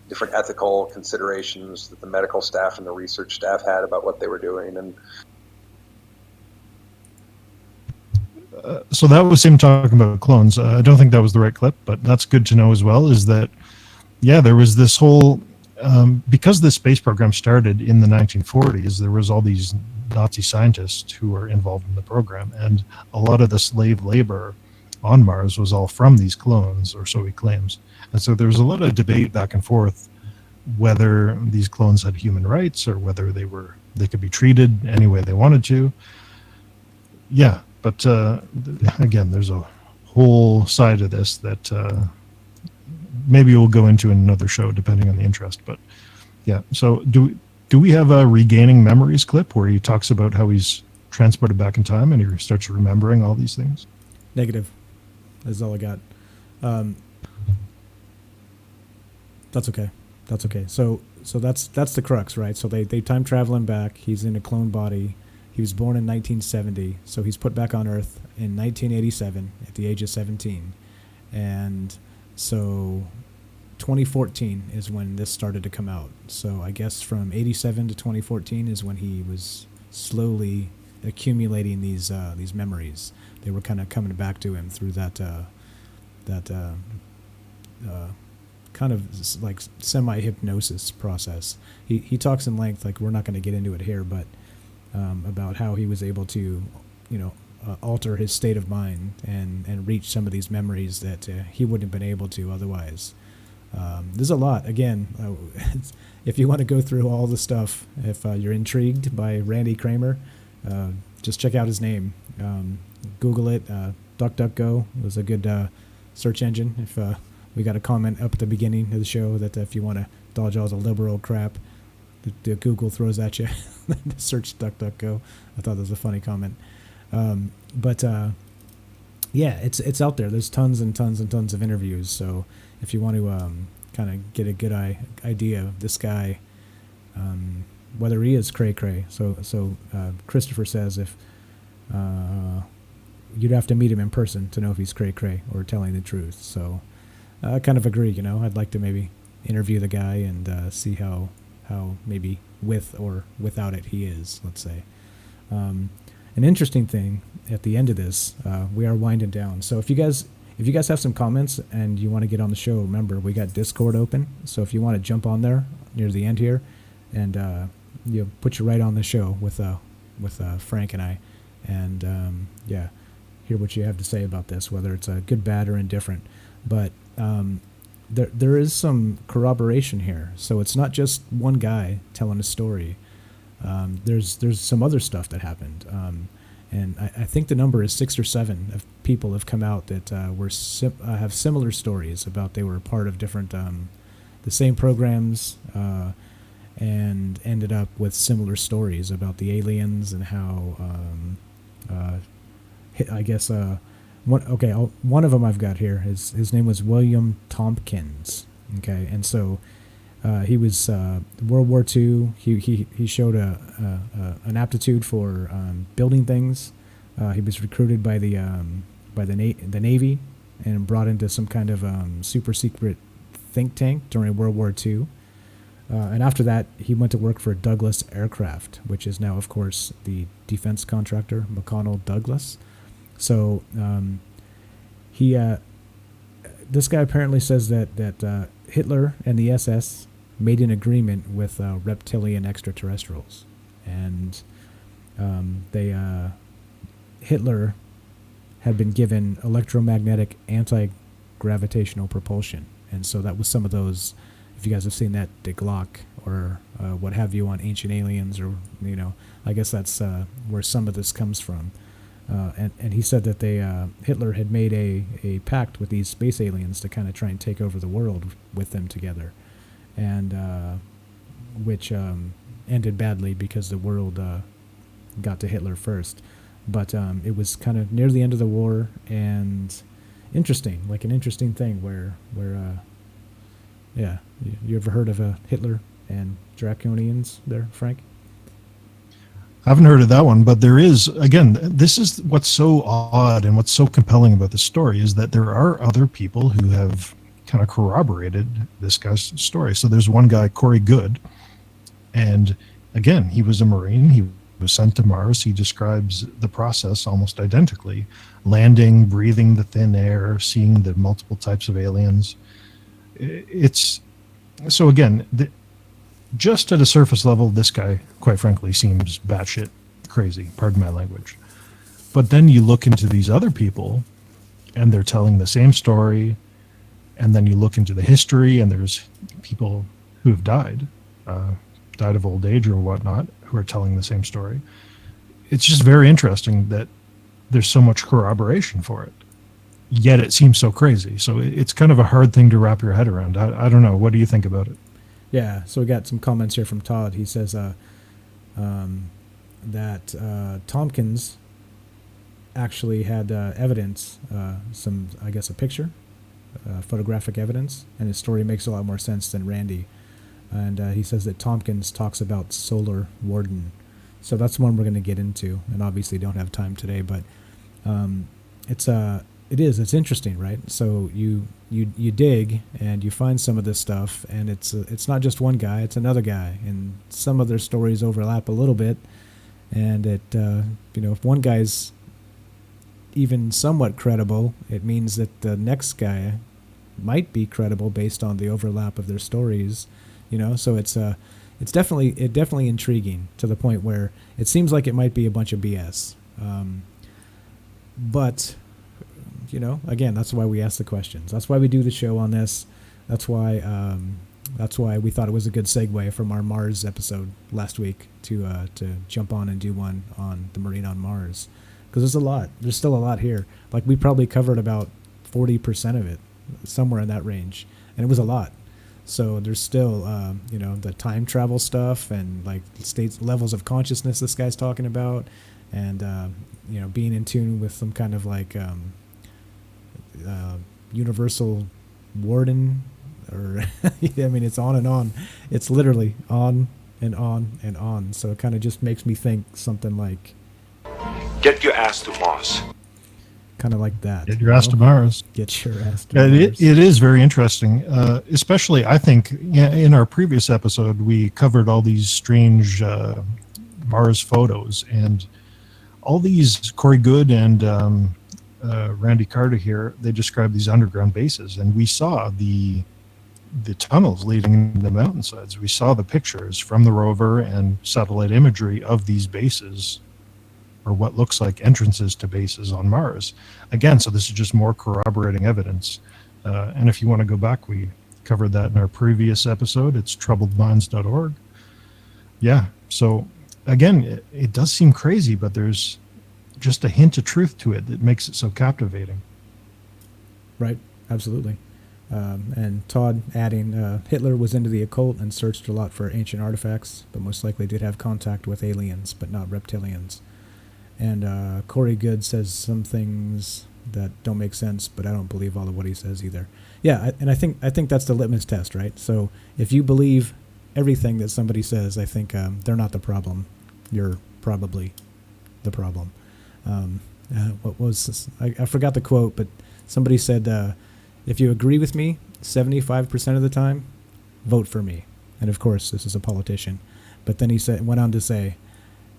different ethical considerations that the medical staff and the research staff had about what they were doing. And so that was him talking about clones. I don't think that was the right clip, but that's good to know as well, is that, yeah, there was this whole, because the space program started in the 1940s, there was all these Nazi scientists who were involved in the program, and a lot of the slave labor on Mars was all from these clones, or so he claims. And so there was a lot of debate back and forth whether these clones had human rights or whether they could be treated any way they wanted to. Yeah, but again, there's a whole side of this that maybe we'll go into in another show, depending on the interest. But yeah, so do we have a Regaining Memories clip where he talks about how he's transported back in time and he starts remembering all these things? Negative. That's all I got. That's okay. That's okay. So that's the crux, right? So they time travel him back. He's in a clone body. He was born in 1970, so he's put back on Earth in 1987 at the age of 17. And so 2014 is when this started to come out. So I guess from 87 to 2014 is when he was slowly accumulating these memories. They were kind of coming back to him through that kind of like semi-hypnosis process. He talks in length, like we're not going to get into it here, but about how he was able to, alter his state of mind and reach some of these memories that he wouldn't have been able to otherwise. There's a lot. Again, if you want to go through all the stuff, if you're intrigued by Randy Kramer, just check out his name. Google it. DuckDuckGo was a good search engine. If we got a comment up at the beginning of the show that if you want to dodge all the liberal crap that Google throws at you, search DuckDuckGo. I thought that was a funny comment. But yeah, it's out there. There's tons and tons and tons of interviews. So if you want to kind of get a good idea of this guy, whether he is cray-cray. So Christopher says if you'd have to meet him in person to know if he's cray-cray or telling the truth. So I kind of agree. I'd like to maybe interview the guy and see how maybe with or without it he is, let's say. An interesting thing at the end of this, we are winding down. So if you guys have some comments and you want to get on the show, remember we got Discord open. So if you want to jump on there near the end here, and put you right on the show with Frank and I, and hear what you have to say about this, whether it's good, bad, or indifferent. But there is some corroboration here. So it's not just one guy telling a story. There's some other stuff that happened. And I think the number is 6 or 7 of people have come out that have similar stories about they were part of different the same programs and ended up with similar stories about the aliens and how I guess one of them I've got here. His name was William Tompkins. Okay, and so he was World War II. He showed an aptitude for building things. He was recruited by the Navy and brought into some kind of super secret think tank during World War II. And after that, he went to work for Douglas Aircraft, which is now, of course, the defense contractor McConnell Douglas. So this guy apparently says that Hitler and the SS made an agreement with reptilian extraterrestrials, and Hitler had been given electromagnetic anti-gravitational propulsion, and so that was some of those. If you guys have seen that, the Glock or what have you on Ancient Aliens, or I guess that's where some of this comes from. And he said that Hitler had made a pact with these space aliens to kind of try and take over the world with them together, and which ended badly because the world got to Hitler first. But it was kind of near the end of the war, and an interesting thing where you ever heard of Hitler and Draconians there, Frank? I haven't heard of that one, but there is, again, this is what's so odd and what's so compelling about this story is that there are other people who have kind of corroborated this guy's story. So there's one guy, Corey Good, and again, he was a Marine. He was sent to Mars. He describes the process almost identically, landing, breathing the thin air, seeing the multiple types of aliens. So again, just at a surface level, this guy, quite frankly, seems batshit crazy, pardon my language. But then you look into these other people, and they're telling the same story, and then you look into the history, and there's people who have died of old age or whatnot, who are telling the same story. It's just very interesting that there's so much corroboration for it, yet it seems so crazy. So it's kind of a hard thing to wrap your head around. I don't know. What do you think about it? Yeah, so we got some comments here from Todd. He says that Tompkins actually had evidence, I guess a picture, photographic evidence, and his story makes a lot more sense than Randy. And he says that Tompkins talks about Solar Warden. So that's one we're going to get into, and obviously don't have time today, but it's interesting, right? So you dig and you find some of this stuff, and it's not just one guy, it's another guy, and some of their stories overlap a little bit, and if one guy's even somewhat credible, it means that the next guy might be credible based on the overlap of their stories, so it's definitely intriguing to the point where it seems like it might be a bunch of BS, but again, that's why we ask the questions. That's why we do the show on this. That's why we thought it was a good segue from our Mars episode last week to jump on and do one on the Marine on Mars, because there's a lot. There's still a lot here. Like, we probably covered about 40% of it, somewhere in that range, and it was a lot. So there's still the time travel stuff and like states, levels of consciousness this guy's talking about, and being in tune with some kind of like universal warden, or I mean, it's on and on. It's literally on and on and on. So it kind of just makes me think something like, get your ass to Mars. Kind of like that. Get your ass to Mars. Get your ass to Mars. It is very interesting, especially, I think, in our previous episode, we covered all these strange Mars photos, and all these, Corey Good and Randy Carter here, they describe these underground bases, and we saw the tunnels leading into the mountainsides. We saw the pictures from the rover and satellite imagery of these bases, or what looks like entrances to bases on Mars. Again, so this is just more corroborating evidence. And if you want to go back, we covered that in our previous episode. It's troubledminds.org. Yeah, so again, it does seem crazy, but there's just a hint of truth to it that makes it so captivating. Right, absolutely. And Todd adding, Hitler was into the occult and searched a lot for ancient artifacts, but most likely did have contact with aliens, but not reptilians. And Corey Good says some things that don't make sense, but I don't believe all of what he says either. Yeah, and I think that's the litmus test, right? So if you believe everything that somebody says, I think they're not the problem. You're probably the problem. What was this? I forgot the quote, but somebody said, if you agree with me 75% of the time, vote for me. And of course, this is a politician. But then he went on to say,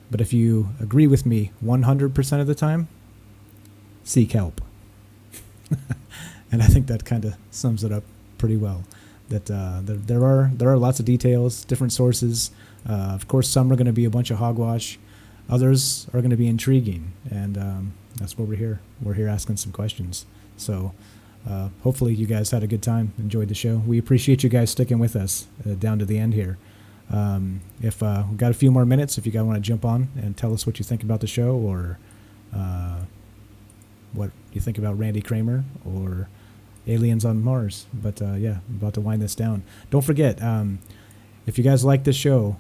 but if you agree with me 100% of the time, seek help. And I think that kind of sums it up pretty well. That there are lots of details, different sources. Of course, some are going to be a bunch of hogwash. Others are going to be intriguing, and that's what we're here. We're here asking some questions. So hopefully you guys had a good time, enjoyed the show. We appreciate you guys sticking with us down to the end here. If we've got a few more minutes, if you guys want to jump on and tell us what you think about the show, or what you think about Randy Kramer or aliens on Mars. But yeah, I'm about to wind this down. Don't forget, if you guys like this show,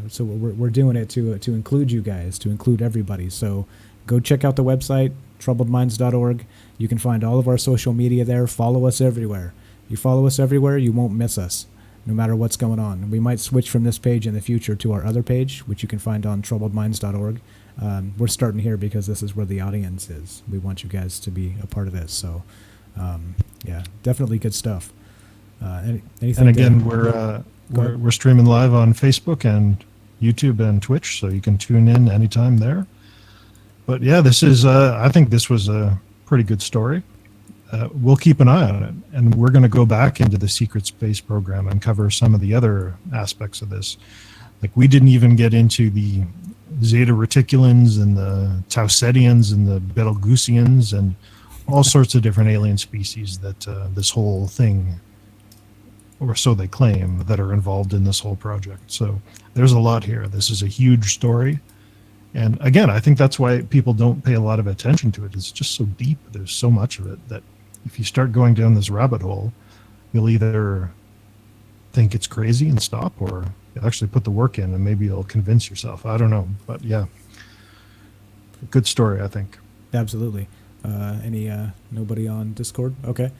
so we're doing it to include you guys, to include everybody. So go check out the website, troubledminds.org. You can find all of our social media there. Follow us everywhere. You follow us everywhere, you won't miss us, no matter what's going on. We might switch from this page in the future to our other page, which you can find on troubledminds.org. We're starting here because this is where the audience is. We want you guys to be a part of this. So, yeah, definitely good stuff. Anything? And again, we're streaming live on Facebook and YouTube and Twitch, so you can tune in anytime there. But yeah, this is I think this was a pretty good story. We'll keep an eye on it, and we're going to go back into the secret space program and cover some of the other aspects of this. Like, we didn't even get into the Zeta Reticulans and the Tausetians and the Betelgeusians and all sorts of different alien species that this whole thing, or so they claim, that are involved in this whole project. So there's a lot here. This is a huge story. And again, I think that's why people don't pay a lot of attention to it. It's just so deep. There's so much of it that if you start going down this rabbit hole, you'll either think it's crazy and stop, or you'll actually put the work in and maybe you'll convince yourself. I don't know. But yeah, good story, I think. Absolutely. Nobody on Discord? Okay,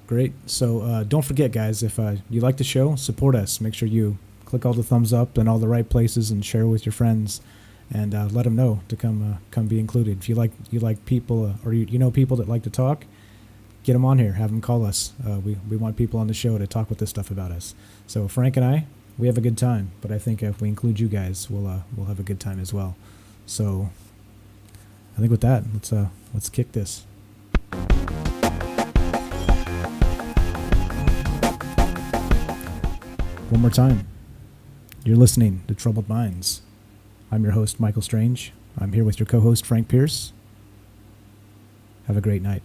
great. So don't forget, guys, if you like the show, support us. Make sure you click all the thumbs up in all the right places and share with your friends, and let them know to come be included. If you like people, or you know people that like to talk, get them on here. Have them call us. We want people on the show to talk with this stuff about us. So Frank and I, we have a good time. But I think if we include you guys, we'll have a good time as well. So I think with that, let's kick this. One more time. You're listening to Troubled Minds. I'm your host, Michael Strange. I'm here with your co-host, Frank Pierce. Have a great night.